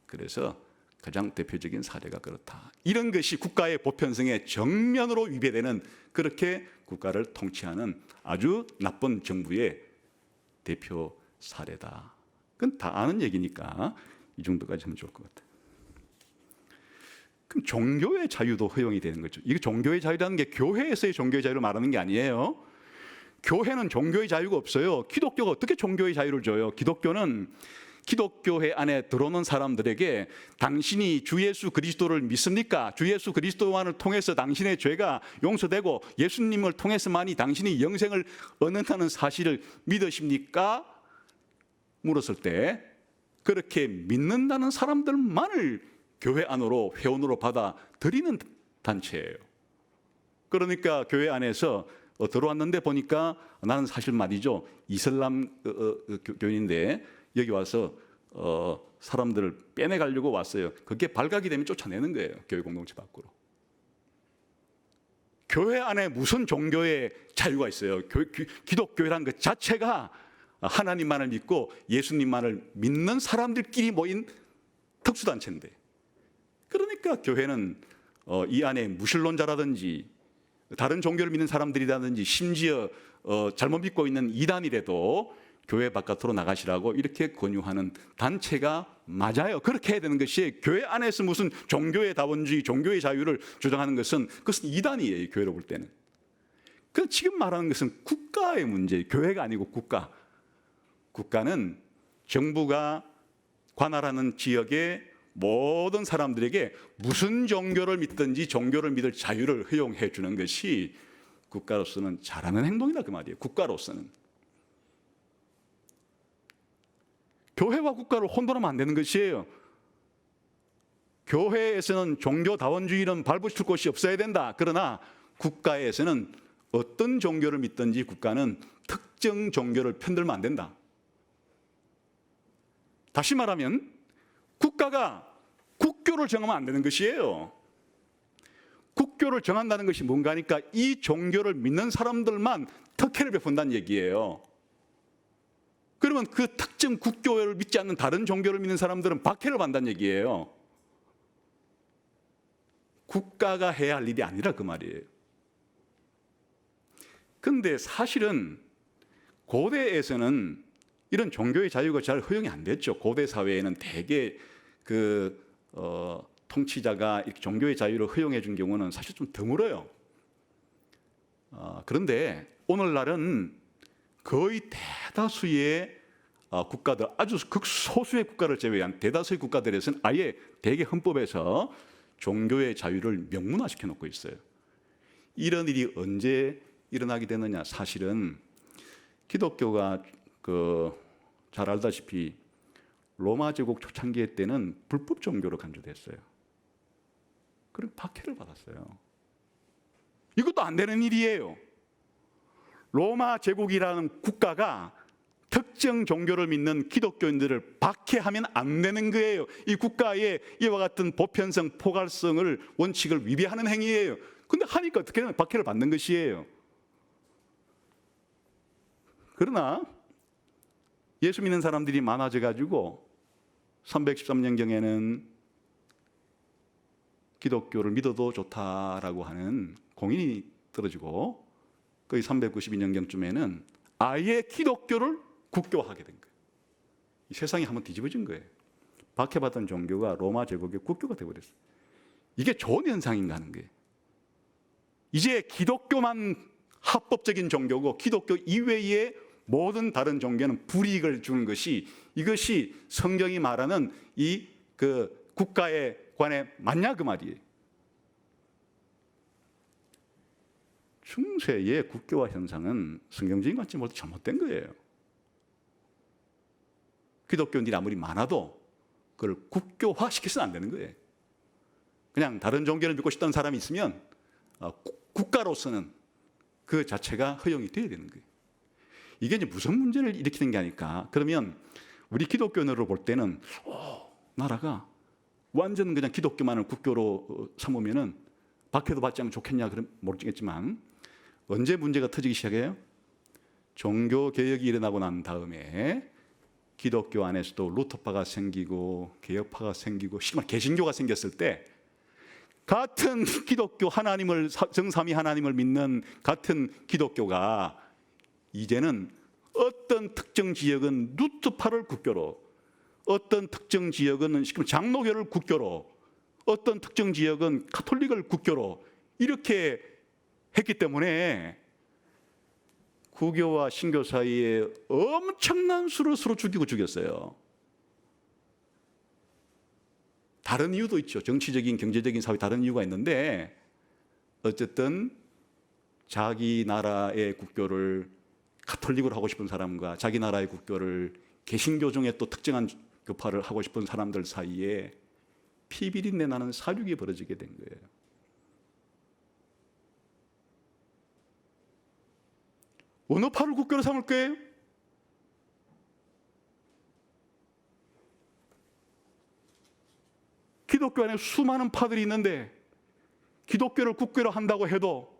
Speaker 1: 그래서 가장 대표적인 사례가 그렇다. 이런 것이 국가의 보편성에 정면으로 위배되는, 그렇게 국가를 통치하는 아주 나쁜 정부의 대표 사례다. 그건 다 아는 얘기니까 이 정도까지 하면 좋을 것 같아요. 그럼 종교의 자유도 허용이 되는 거죠. 이게 종교의 자유라는 게 교회에서의 종교의 자유를 말하는 게 아니에요. 교회는 종교의 자유가 없어요. 기독교가 어떻게 종교의 자유를 줘요? 기독교는 기독교회 안에 들어오는 사람들에게 당신이 주 예수 그리스도를 믿습니까? 주 예수 그리스도만을 통해서 당신의 죄가 용서되고 예수님을 통해서만이 당신이 영생을 얻는다는 사실을 믿으십니까? 물었을 때 그렇게 믿는다는 사람들만을 교회 안으로 회원으로 받아들이는 단체예요. 그러니까 교회 안에서 들어왔는데 보니까 나는 사실 말이죠, 이슬람 교인인데 여기 와서 사람들을 빼내가려고 왔어요. 그게 발각이 되면 쫓아내는 거예요. 교회 공동체 밖으로. 교회 안에 무슨 종교의 자유가 있어요? 기독교회라는 것 자체가 하나님만을 믿고 예수님만을 믿는 사람들끼리 모인 특수단체인데, 그러니까 교회는 이 안에 무신론자라든지 다른 종교를 믿는 사람들이라든지 심지어 잘못 믿고 있는 이단이라도 교회 바깥으로 나가시라고 이렇게 권유하는 단체가 맞아요. 그렇게 해야 되는 것이, 교회 안에서 무슨 종교의 다원주의, 종교의 자유를 주장하는 것은 그것은 이단이에요. 교회로 볼 때는. 그 지금 말하는 것은 국가의 문제예요. 교회가 아니고 국가. 국가는 정부가 관할하는 지역의 모든 사람들에게 무슨 종교를 믿든지 종교를 믿을 자유를 허용해 주는 것이 국가로서는 잘하는 행동이다 그 말이에요. 국가로서는. 교회와 국가를 혼돈하면 안 되는 것이에요. 교회에서는 종교다원주의는 발붙일 곳이 없어야 된다. 그러나 국가에서는 어떤 종교를 믿든지 국가는 특정 종교를 편들면 안 된다. 다시 말하면 국가가 국교를 정하면 안 되는 것이에요. 국교를 정한다는 것이 뭔가 하니까 이 종교를 믿는 사람들만 특혜를 베푼다는 얘기예요. 그러면 그 특정 국교를 믿지 않는 다른 종교를 믿는 사람들은 박해를 받는다는 얘기예요. 국가가 해야 할 일이 아니라 그 말이에요. 그런데 사실은 고대에서는 이런 종교의 자유가 잘 허용이 안 됐죠. 고대 사회에는 대개 통치자가 이렇게 종교의 자유를 허용해 준 경우는 사실 좀 드물어요. 그런데 오늘날은 거의 대다수의 국가들, 아주 극소수의 국가를 제외한 대다수의 국가들에서는 아예 대개 헌법에서 종교의 자유를 명문화시켜 놓고 있어요. 이런 일이 언제 일어나게 되느냐? 사실은 기독교가 잘 알다시피 로마 제국 초창기 때는 불법 종교로 간주됐어요. 그리고 박해를 받았어요. 이것도 안 되는 일이에요. 로마 제국이라는 국가가 특정 종교를 믿는 기독교인들을 박해하면 안 되는 거예요. 이 국가의 이와 같은 보편성, 포괄성을 원칙을 위배하는 행위예요. 근데 하니까 어떻게 하면 박해를 받는 것이에요. 그러나 예수 믿는 사람들이 많아져 가지고 313년경에는 기독교를 믿어도 좋다라고 하는 공인이 떨어지고 거의 392년경쯤에는 아예 기독교를 국교화하게 된 거예요. 이 세상이 한번 뒤집어진 거예요. 박해받던 종교가 로마 제국의 국교가 되어버렸어요. 이게 좋은 현상인가 하는 거예요. 이제 기독교만 합법적인 종교고 기독교 이외의 모든 다른 종교는 불이익을 주는 것이, 이것이 성경이 말하는 이 국가에 관해 맞냐 그 말이에요. 중세의 국교화 현상은 성경적인 관점으로 잘못된 거예요. 기독교인들이 아무리 많아도 그걸 국교화 시켜서는 안 되는 거예요. 그냥 다른 종교를 믿고 싶다는 사람이 있으면 국가로서는 그 자체가 허용이 돼야 되는 거예요. 이게 이제 무슨 문제를 일으키는 게 아닐까? 그러면 우리 기독교인으로 볼 때는 나라가 완전 그냥 기독교만을 국교로 삼으면은 박해도 받지 않으면 좋겠냐 그럼 모르겠지만, 언제 문제가 터지기 시작해요? 종교 개혁이 일어나고 난 다음에 기독교 안에서도 루터파가 생기고 개혁파가 생기고 개신교가 생겼을 때 같은 기독교 하나님을 정삼위 하나님을 믿는 같은 기독교가 이제는 어떤 특정 지역은 루터파를 국교로, 어떤 특정 지역은 장로교를 국교로, 어떤 특정 지역은 가톨릭을 국교로 이렇게 했기 때문에 구교와 신교 사이에 엄청난 수를 서로 죽였어요. 다른 이유도 있죠. 정치적인, 경제적인, 사회 다른 이유가 있는데 어쨌든 자기 나라의 국교를 가톨릭으로 하고 싶은 사람과 자기 나라의 국교를 개신교 중에 또 특정한 교파를 하고 싶은 사람들 사이에 피비린내 나는 사륙이 벌어지게 된 거예요. 어느 파를 국교로 삼을 거예요? 기독교 안에 수많은 파들이 있는데 기독교를 국교로 한다고 해도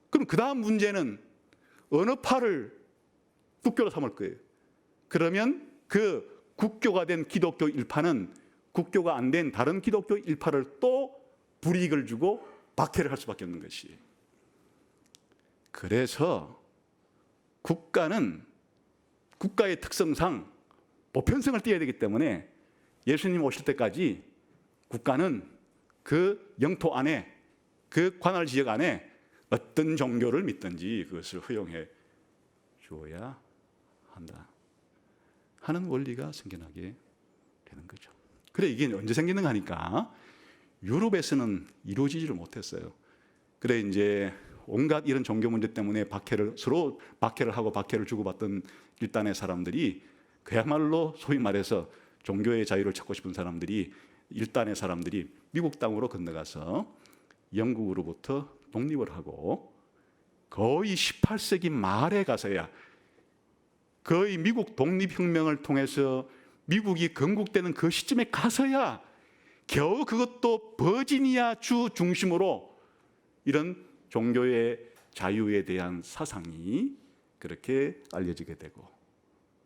Speaker 1: 그럼 그 다음 문제는 어느 파를 국교로 삼을 거예요? 그러면 그 국교가 된 기독교 일파는 국교가 안 된 다른 기독교 일파를 또 불이익을 주고 박해를 할 수밖에 없는 것이. 그래서 국가는 국가의 특성상 보편성을 띠어야 되기 때문에 예수님 오실 때까지 국가는 그 영토 안에, 그 관할 지역 안에 어떤 종교를 믿든지 그것을 허용해 주어야 한다 하는 원리가 생겨나게 되는 거죠. 그래, 이게 언제 생기는가 하니까 유럽에서는 이루어지지를 못했어요. 그래, 이제 온갖 이런 종교 문제 때문에 서로 박해를 하고 박해를 주고받던 일단의 사람들이 그야말로 소위 말해서 종교의 자유를 찾고 싶은 사람들이, 일단의 사람들이 미국 땅으로 건너가서 영국으로부터 독립을 하고 거의 18세기 말에 가서야, 거의 미국 독립혁명을 통해서 미국이 건국되는 그 시점에 가서야 겨우 그것도 버지니아 주 중심으로 이런 종교의 자유에 대한 사상이 그렇게 알려지게 되고,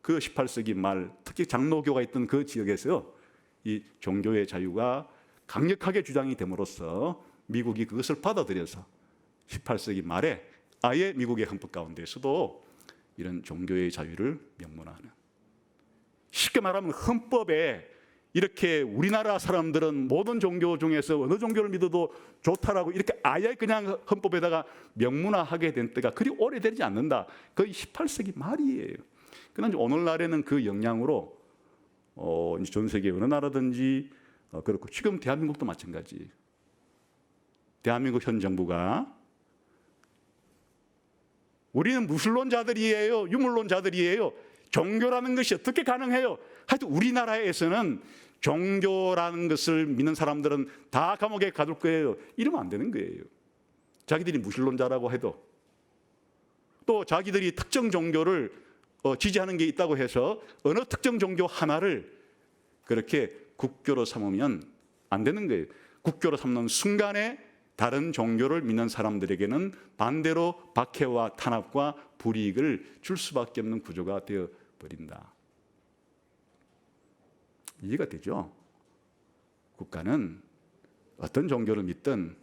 Speaker 1: 그 18세기 말 특히 장로교가 있던 그 지역에서 이 종교의 자유가 강력하게 주장이 됨으로써 미국이 그것을 받아들여서 18세기 말에 아예 미국의 헌법 가운데서도 이런 종교의 자유를 명문화하는, 쉽게 말하면 헌법에 이렇게 우리나라 사람들은 모든 종교 중에서 어느 종교를 믿어도 좋다라고 이렇게 아예 그냥 헌법에다가 명문화하게 된 때가 그리 오래되지 않는다. 거의 18세기 말이에요. 그런데 오늘날에는 그 영향으로 이제 전 세계 어느 나라든지 그렇고, 지금 대한민국도 마찬가지. 대한민국 현 정부가 우리는 무신론자들이에요, 유물론자들이에요, 종교라는 것이 어떻게 가능해요? 하여튼 우리나라에서는 종교라는 것을 믿는 사람들은 다 감옥에 가둘 거예요. 이러면 안 되는 거예요. 자기들이 무신론자라고 해도, 또 자기들이 특정 종교를 지지하는 게 있다고 해서 어느 특정 종교 하나를 그렇게 국교로 삼으면 안 되는 거예요. 국교로 삼는 순간에 다른 종교를 믿는 사람들에게는 반대로 박해와 탄압과 불이익을 줄 수밖에 없는 구조가 되어 버린다. 이해가 되죠? 국가는 어떤 종교를 믿든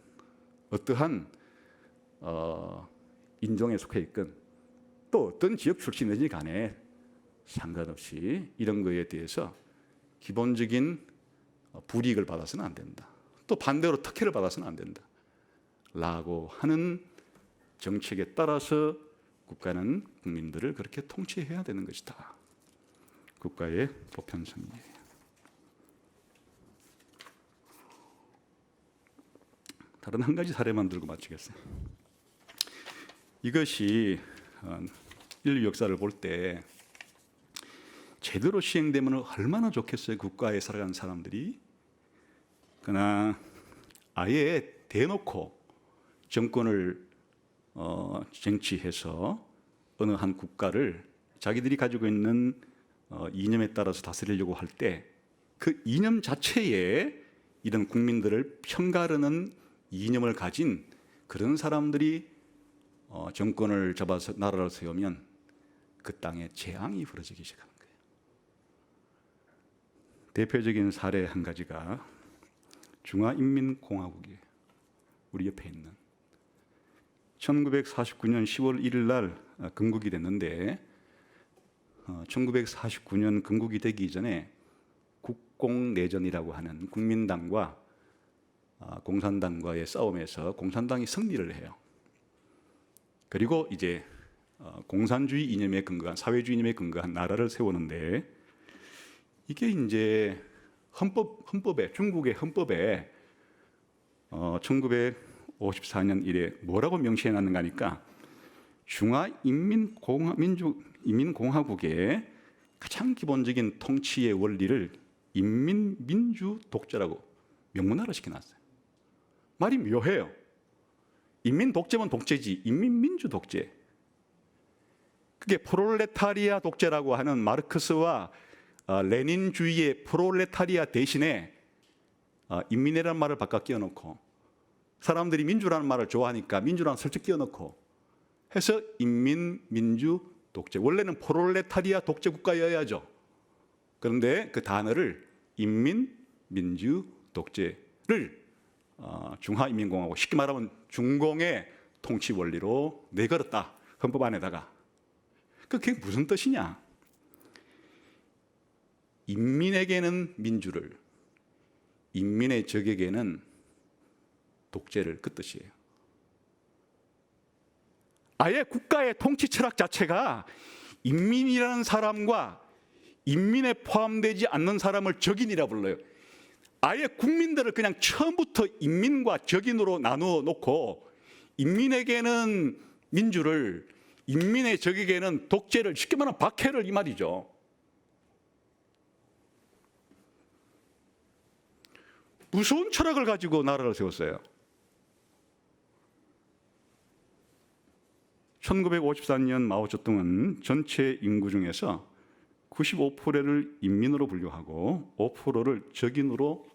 Speaker 1: 어떠한 인종에 속해 있건 또 어떤 지역 출신이든지 간에 상관없이 이런 거에 대해서 기본적인 불이익을 받아서는 안 된다. 또 반대로 특혜를 받아서는 안 된다. 라고 하는 정책에 따라서 국가는 국민들을 그렇게 통치해야 되는 것이다. 국가의 보편성이에요. 다른 한 가지 사례만 들고 마치겠어요. 이것이 인류 역사를 볼 때 제대로 시행되면 얼마나 좋겠어요, 국가에 살아가는 사람들이. 그러나 아예 대놓고 정권을 쟁취해서 어느 한 국가를 자기들이 가지고 있는 이념에 따라서 다스리려고 할 때 그 이념 자체에 이런 국민들을 편가르는 이념을 가진 그런 사람들이 정권을 잡아서 나라를 세우면 그 땅에 재앙이 벌어지기 시작하는 거예요. 대표적인 사례 한 가지가 중화인민공화국이에요. 우리 옆에 있는 1949년 10월 1일 날 건국이 됐는데 1949년 건국이 되기 전에 국공내전이라고 하는 국민당과 공산당과의 싸움에서 공산당이 승리를 해요. 그리고 이제 공산주의 이념에 근거한 사회주의 이념에 근거한 나라를 세우는데 이게 이제 헌법에 중국의 헌법에 1954년 이래 뭐라고 명시해 놨는가 하니까 중화인민공화국의 가장 기본적인 통치의 원리를 인민민주독재라고 명문화를 시켜놨어요. 말이 묘해요. 인민독재면 독재지 인민민주독재. 그게 프롤레타리아 독재라고 하는 마르크스와 레닌주의의 프롤레타리아 대신에 인민이라는 말을 바꿔 끼워놓고 사람들이 민주라는 말을 좋아하니까 민주라는 설정 끼워놓고 해서 인민민주독재. 원래는 프롤레타리아 독재 국가여야죠. 그런데 그 단어를 인민민주독재를 중화인민공화국, 쉽게 말하면 중공의 통치 원리로 내걸었다. 헌법 안에다가. 그게 무슨 뜻이냐? 인민에게는 민주를, 인민의 적에게는 독재를, 그 뜻이에요. 아예 국가의 통치 철학 자체가 인민이라는 사람과 인민에 포함되지 않는 사람을 적인이라 불러요. 아예 국민들을 그냥 처음부터 인민과 적인으로 나누어 놓고 인민에게는 민주를, 인민의 적에게는 독재를, 쉽게 말하면 박해를 이 말이죠. 무서운 철학을 가지고 나라를 세웠어요. 1954년 마오쩌둥은 전체 인구 중에서 95%를 인민으로 분류하고 5%를 적인으로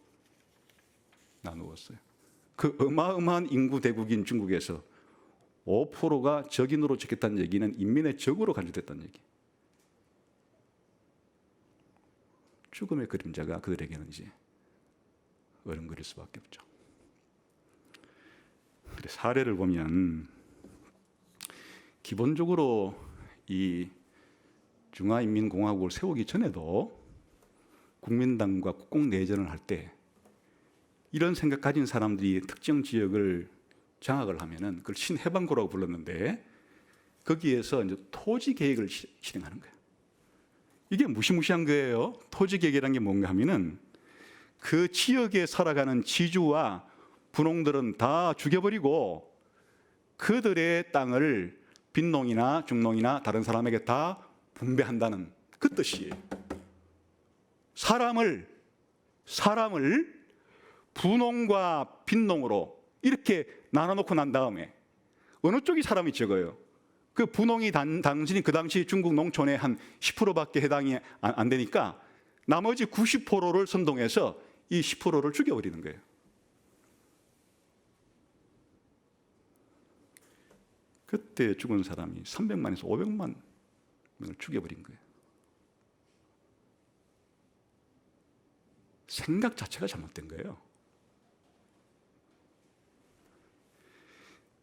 Speaker 1: 나누었어요. 그 어마어마한 인구 대국인 중국에서 5%가 적인으로 적겠다는 얘기는 인민의 적으로 간주됐다는 얘기. 죽음의 그림자가 그들에게는 이제 어른거릴 수밖에 없죠. 사례를 보면 기본적으로 이 중화인민공화국을 세우기 전에도 국민당과 국공내전을 할 때 이런 생각 가진 사람들이 특정 지역을 장악을 하면은 그걸 신해방구라고 불렀는데 거기에서 이제 토지 계획을 실행하는 거예요. 이게 무시무시한 거예요. 토지 계획이라는 게 뭔가 하면은 그 지역에 살아가는 지주와 분홍들은 다 죽여버리고 그들의 땅을 빈농이나 중농이나 다른 사람에게 다 분배한다는 그 뜻이에요. 사람을 분홍과 빈농으로 이렇게 나눠놓고 난 다음에 어느 쪽이 사람이 적어요? 그 분홍이 당신이 그 당시 중국 농촌의 한 10%밖에 해당이 안 되니까 나머지 90%를 선동해서 이 10%를 죽여버리는 거예요. 그때 죽은 사람이 300만에서 500만 명을 죽여버린 거예요. 생각 자체가 잘못된 거예요.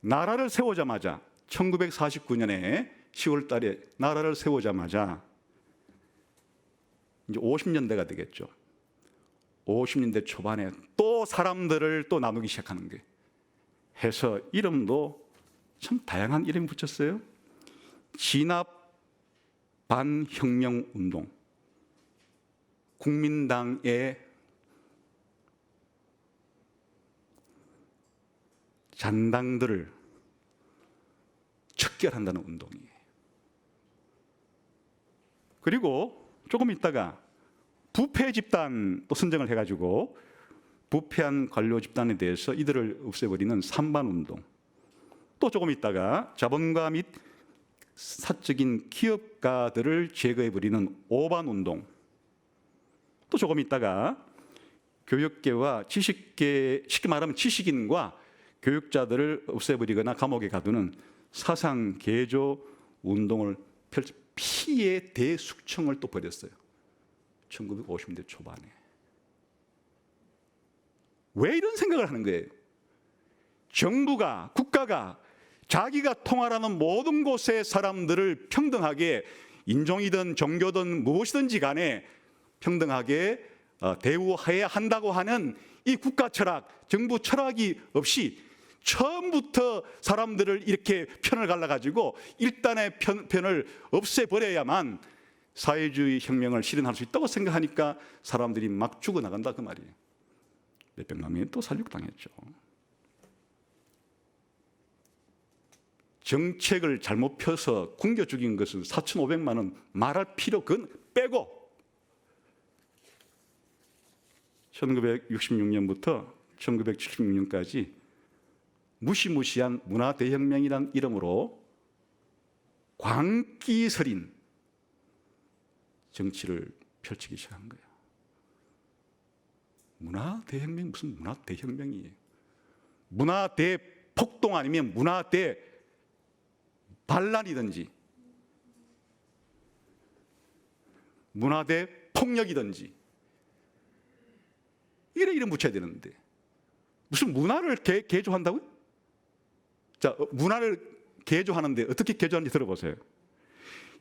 Speaker 1: 나라를 세우자마자 1949년에 10월 달에 나라를 세우자마자 이제 50년대가 되겠죠. 50년대 초반에 또 사람들을 또 나누기 시작하는 거예요. 해서 이름도 참 다양한 이름이 붙였어요. 진압 반혁명 운동, 국민당의 잔당들을 척결한다는 운동이에요. 그리고 조금 있다가 부패 집단 또 선정을 해가지고 부패한 관료 집단에 대해서 이들을 없애버리는 삼반운동, 또 조금 있다가 자본가 및 사적인 기업가들을 제거해버리는 오반운동, 또 조금 있다가 교육계와 지식계, 쉽게 말하면 지식인과 교육자들을 없애버리거나 감옥에 가두는 사상 개조 운동을 펼쳐 피해 대숙청을 또 벌였어요. 1950년대 초반에. 왜 이런 생각을 하는 거예요? 정부가, 국가가 자기가 통할하는 모든 곳의 사람들을 평등하게, 인종이든 종교든 무엇이든지 간에 평등하게 대우해야 한다고 하는 이 국가 철학, 정부 철학이 없이 처음부터 사람들을 이렇게 편을 갈라가지고 일단의 편을 없애버려야만 사회주의 혁명을 실현할 수 있다고 생각하니까 사람들이 막 죽어나간다 그 말이에요. 몇백만 명이 또 살육당했죠. 정책을 잘못 펴서 굶겨 죽인 것은 4,500만 원 말할 필요 그건 빼고 1966년부터 1976년까지 무시무시한 문화대혁명이라는 이름으로 광기서린 정치를 펼치기 시작한 거예요. 문화대혁명 무슨 문화대혁명이에요. 문화대폭동 아니면 문화대반란이든지 문화대폭력이든지 이름 붙여야 되는데 무슨 문화를 개조한다고요? 자, 문화를 개조하는데 어떻게 개조하는지 들어보세요.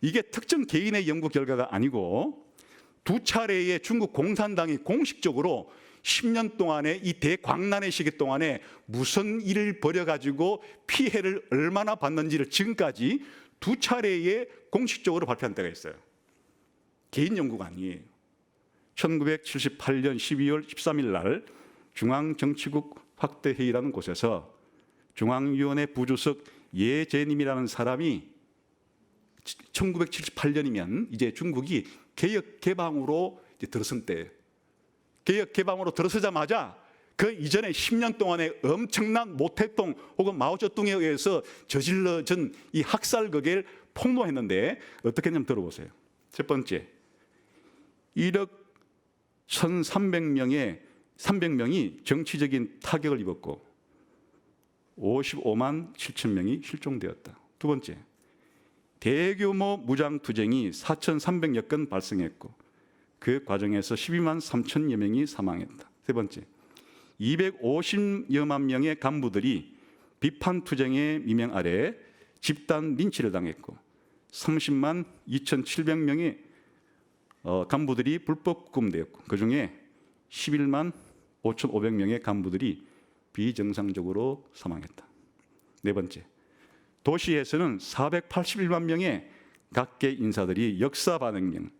Speaker 1: 이게 특정 개인의 연구 결과가 아니고 두 차례의 중국 공산당이 공식적으로 10년 동안의 이 대광난의 시기 동안에 무슨 일을 벌여가지고 피해를 얼마나 받는지를 지금까지 두 차례에 공식적으로 발표한 때가 있어요. 개인 연구가 아니에요. 1978년 12월 13일 날 중앙정치국 확대회의라는 곳에서 중앙위원회 부주석 예제님이라는 사람이 1978년이면 이제 중국이 개혁 개방으로 이제 들어선 때예요. 개혁 개방으로 들어서자마자 그 이전에 10년 동안의 엄청난 모택동 혹은 마오쩌둥에 의해서 저질러진 이 학살극을 폭로했는데 어떻게 했냐면 들어보세요. 첫 번째, 1억 1,300명이 정치적인 타격을 입었고 55만 7천 명이 실종되었다. 두 번째, 대규모 무장투쟁이 4,300여 건 발생했고 그 과정에서 12만 3천여 명이 사망했다. 세 번째, 250여만 명의 간부들이 비판투쟁의 미명 아래 집단 린치를 당했고 30만 2,700명의 간부들이 불법 구금되었고 그중에 11만 5,500명의 간부들이 비정상적으로 사망했다. 네 번째, 도시에서는 481만 명의 각계 인사들이 역사 반응명,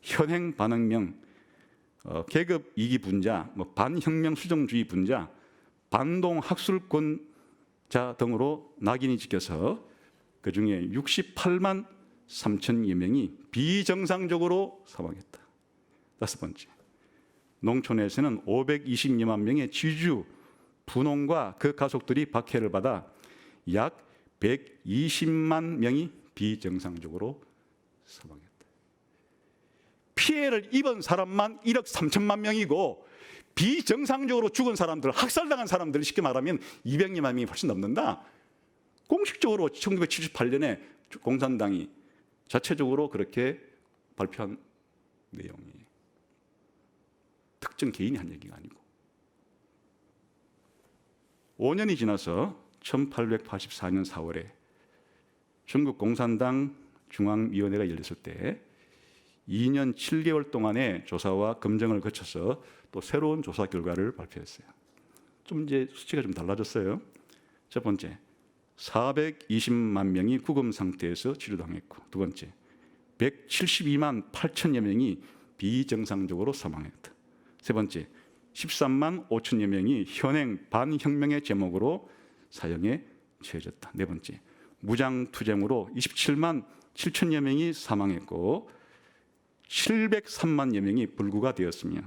Speaker 1: 현행 반응명, 계급 이기 분자, 반혁명 수정주의 분자, 반동 학술권자 등으로 낙인이 찍혀서 그중에 68만 3천여 명이 비정상적으로 사망했다. 다섯 번째, 농촌에서는 520여만 명의 지주, 분홍과 그 가족들이 박해를 받아 약 120만 명이 비정상적으로 사망했다. 피해를 입은 사람만 1억 3천만 명이고 비정상적으로 죽은 사람들, 학살당한 사람들 쉽게 말하면 200여만 명이 훨씬 넘는다. 공식적으로 1978년에 공산당이 자체적으로 그렇게 발표한 내용이에요. 특정 개인이 한 얘기가 아니고. 5년이 지나서 1884년 4월에 중국 공산당 중앙위원회가 열렸을 때 2년 7개월 동안의 조사와 검증을 거쳐서 또 새로운 조사 결과를 발표했어요. 좀 이제 수치가 좀 달라졌어요. 첫 번째, 420만 명이 구금 상태에서 치료당했고, 두 번째, 172만 8천여 명이 비정상적으로 사망했다. 세 번째, 13만 5천여 명이 현행 반혁명의 제목으로 사형에 처해졌다. 네 번째, 무장투쟁으로 27만 7천여 명이 사망했고 703만여 명이 불구가 되었으며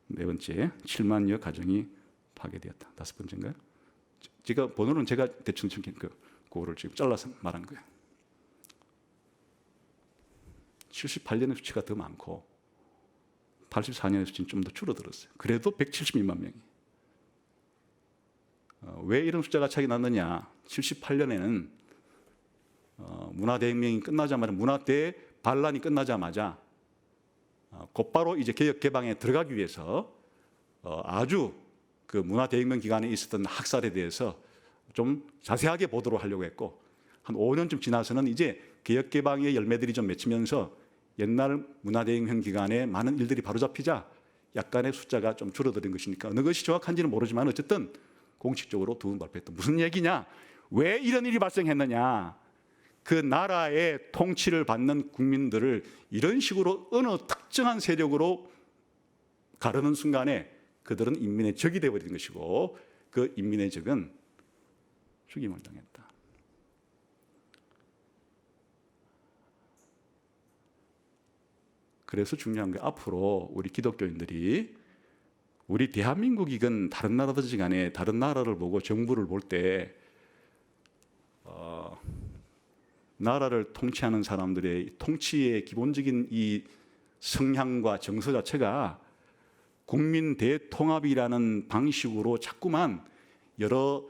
Speaker 1: 네 번째, 7만여 가정이 파괴되었다. 다섯 번째인가요? 제가 번호는 제가 대충 그거를 지금 잘라서 말한 거예요. 78년의 수치가 더 많고 84년의 수치는 좀 더 줄어들었어요. 그래도 172만 명이. 왜 이런 숫자가 차이 났느냐? 78년에는 문화대혁명이 끝나자마자 문화대반란이 끝나자마자 곧바로 이제 개혁 개방에 들어가기 위해서 아주 그 문화대혁명 기간에 있었던 학살에 대해서 좀 자세하게 보도록 하려고 했고, 한 5년쯤 지나서는 이제 개혁개방의 열매들이 좀 맺히면서 옛날 문화대혁명 기간에 많은 일들이 바로잡히자 약간의 숫자가 좀 줄어드는 것이니까 어느 것이 정확한지는 모르지만 어쨌든 공식적으로 두 번 발표했다. 무슨 얘기냐? 왜 이런 일이 발생했느냐? 그 나라의 통치를 받는 국민들을 이런 식으로 어느 특정한 세력으로 가르는 순간에 그들은 인민의 적이 되어버린 것이고, 그 인민의 적은 죽임을 당했다. 그래서 중요한 게, 앞으로 우리 기독교인들이 우리 대한민국이건 다른 나라든지 간에 다른 나라를 보고 정부를 볼 때 나라를 통치하는 사람들의 통치의 기본적인 이 성향과 정서 자체가 국민 대통합이라는 방식으로 자꾸만 여러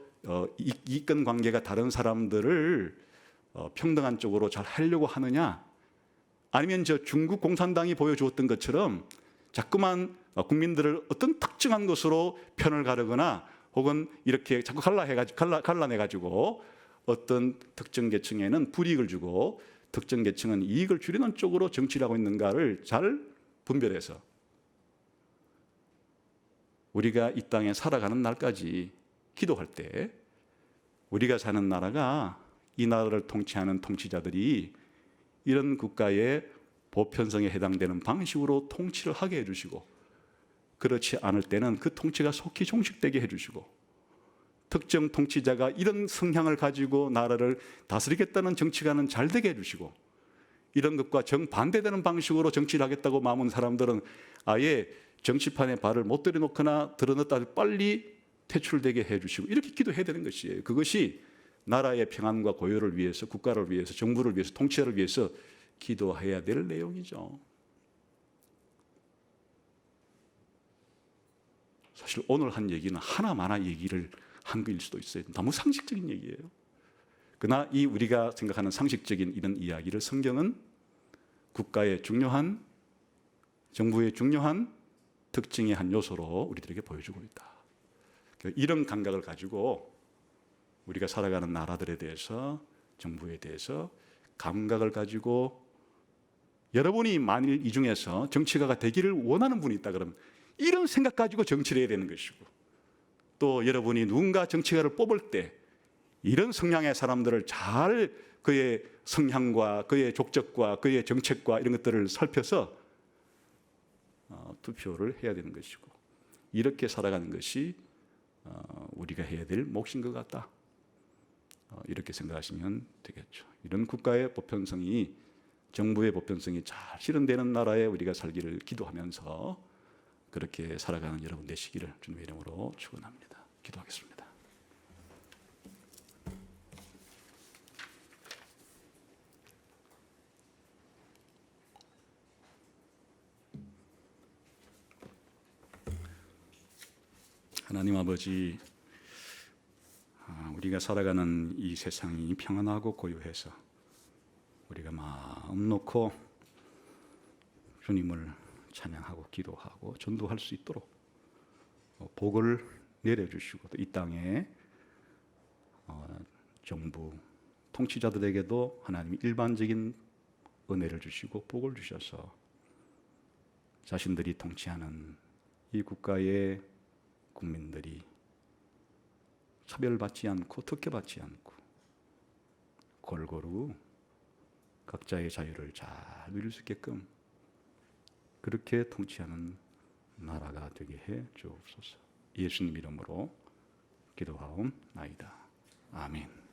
Speaker 1: 이권 관계가 다른 사람들을 평등한 쪽으로 잘 하려고 하느냐, 아니면 저 중국 공산당이 보여주었던 것처럼 자꾸만 국민들을 어떤 특정한 것으로 편을 가르거나 혹은 이렇게 자꾸 갈라내가지고 어떤 특정 계층에는 불이익을 주고 특정 계층은 이익을 줄이는 쪽으로 정치를 하고 있는가를 잘 분별해서 우리가 이 땅에 살아가는 날까지 기도할 때 우리가 사는 나라가, 이 나라를 통치하는 통치자들이 이런 국가의 보편성에 해당되는 방식으로 통치를 하게 해주시고, 그렇지 않을 때는 그 통치가 속히 종식되게 해주시고, 특정 통치자가 이런 성향을 가지고 나라를 다스리겠다는 정치가는 잘 되게 해주시고, 이런 것과 정반대되는 방식으로 정치를 하겠다고 마음은 사람들은 아예 정치판에 발을 못 들여놓거나 들어넣었다 빨리 퇴출되게 해주시고, 이렇게 기도해야 되는 것이에요. 그것이 나라의 평안과 고요를 위해서, 국가를 위해서, 정부를 위해서, 통치자를 위해서 기도해야 될 내용이죠. 사실 오늘 한 얘기는 하나마나 얘기를 한 거일 수도 있어요. 너무 상식적인 얘기예요. 그러나 이 우리가 생각하는 상식적인 이런 이야기를 성경은 국가의 중요한, 정부의 중요한 특징의 한 요소로 우리들에게 보여주고 있다. 이런 감각을 가지고 우리가 살아가는 나라들에 대해서, 정부에 대해서 감각을 가지고, 여러분이 만일 이 중에서 정치가가 되기를 원하는 분이 있다 그러면 이런 생각 가지고 정치를 해야 되는 것이고, 또 여러분이 누군가 정치가를 뽑을 때 이런 성향의 사람들을 잘 그의 성향과 그의 족적과 그의 정책과 이런 것들을 살펴서 투표를 해야 되는 것이고, 이렇게 살아가는 것이 우리가 해야 될 몫인 것 같다. 이렇게 생각하시면 되겠죠. 이런 국가의 보편성이, 정부의 보편성이 잘 실현되는 나라에 우리가 살기를 기도하면서 그렇게 살아가는 여러분 되시기를 주님의 이름으로 축원합니다. 기도하겠습니다. 하나님 아버지, 우리가 살아가는 이 세상이 평안하고 고요해서 우리가 마음 놓고 주님을 찬양하고 기도하고 전도할 수 있도록 복을 내려주시고, 또 이 땅에 정부 통치자들에게도 하나님이 일반적인 은혜를 주시고 복을 주셔서 자신들이 통치하는 이 국가의 국민들이 차별받지 않고 특혜받지 않고 골고루 각자의 자유를 잘 누릴 수 있게끔 그렇게 통치하는 나라가 되게 해 주옵소서. 예수님 이름으로 기도하옵나이다. 아멘.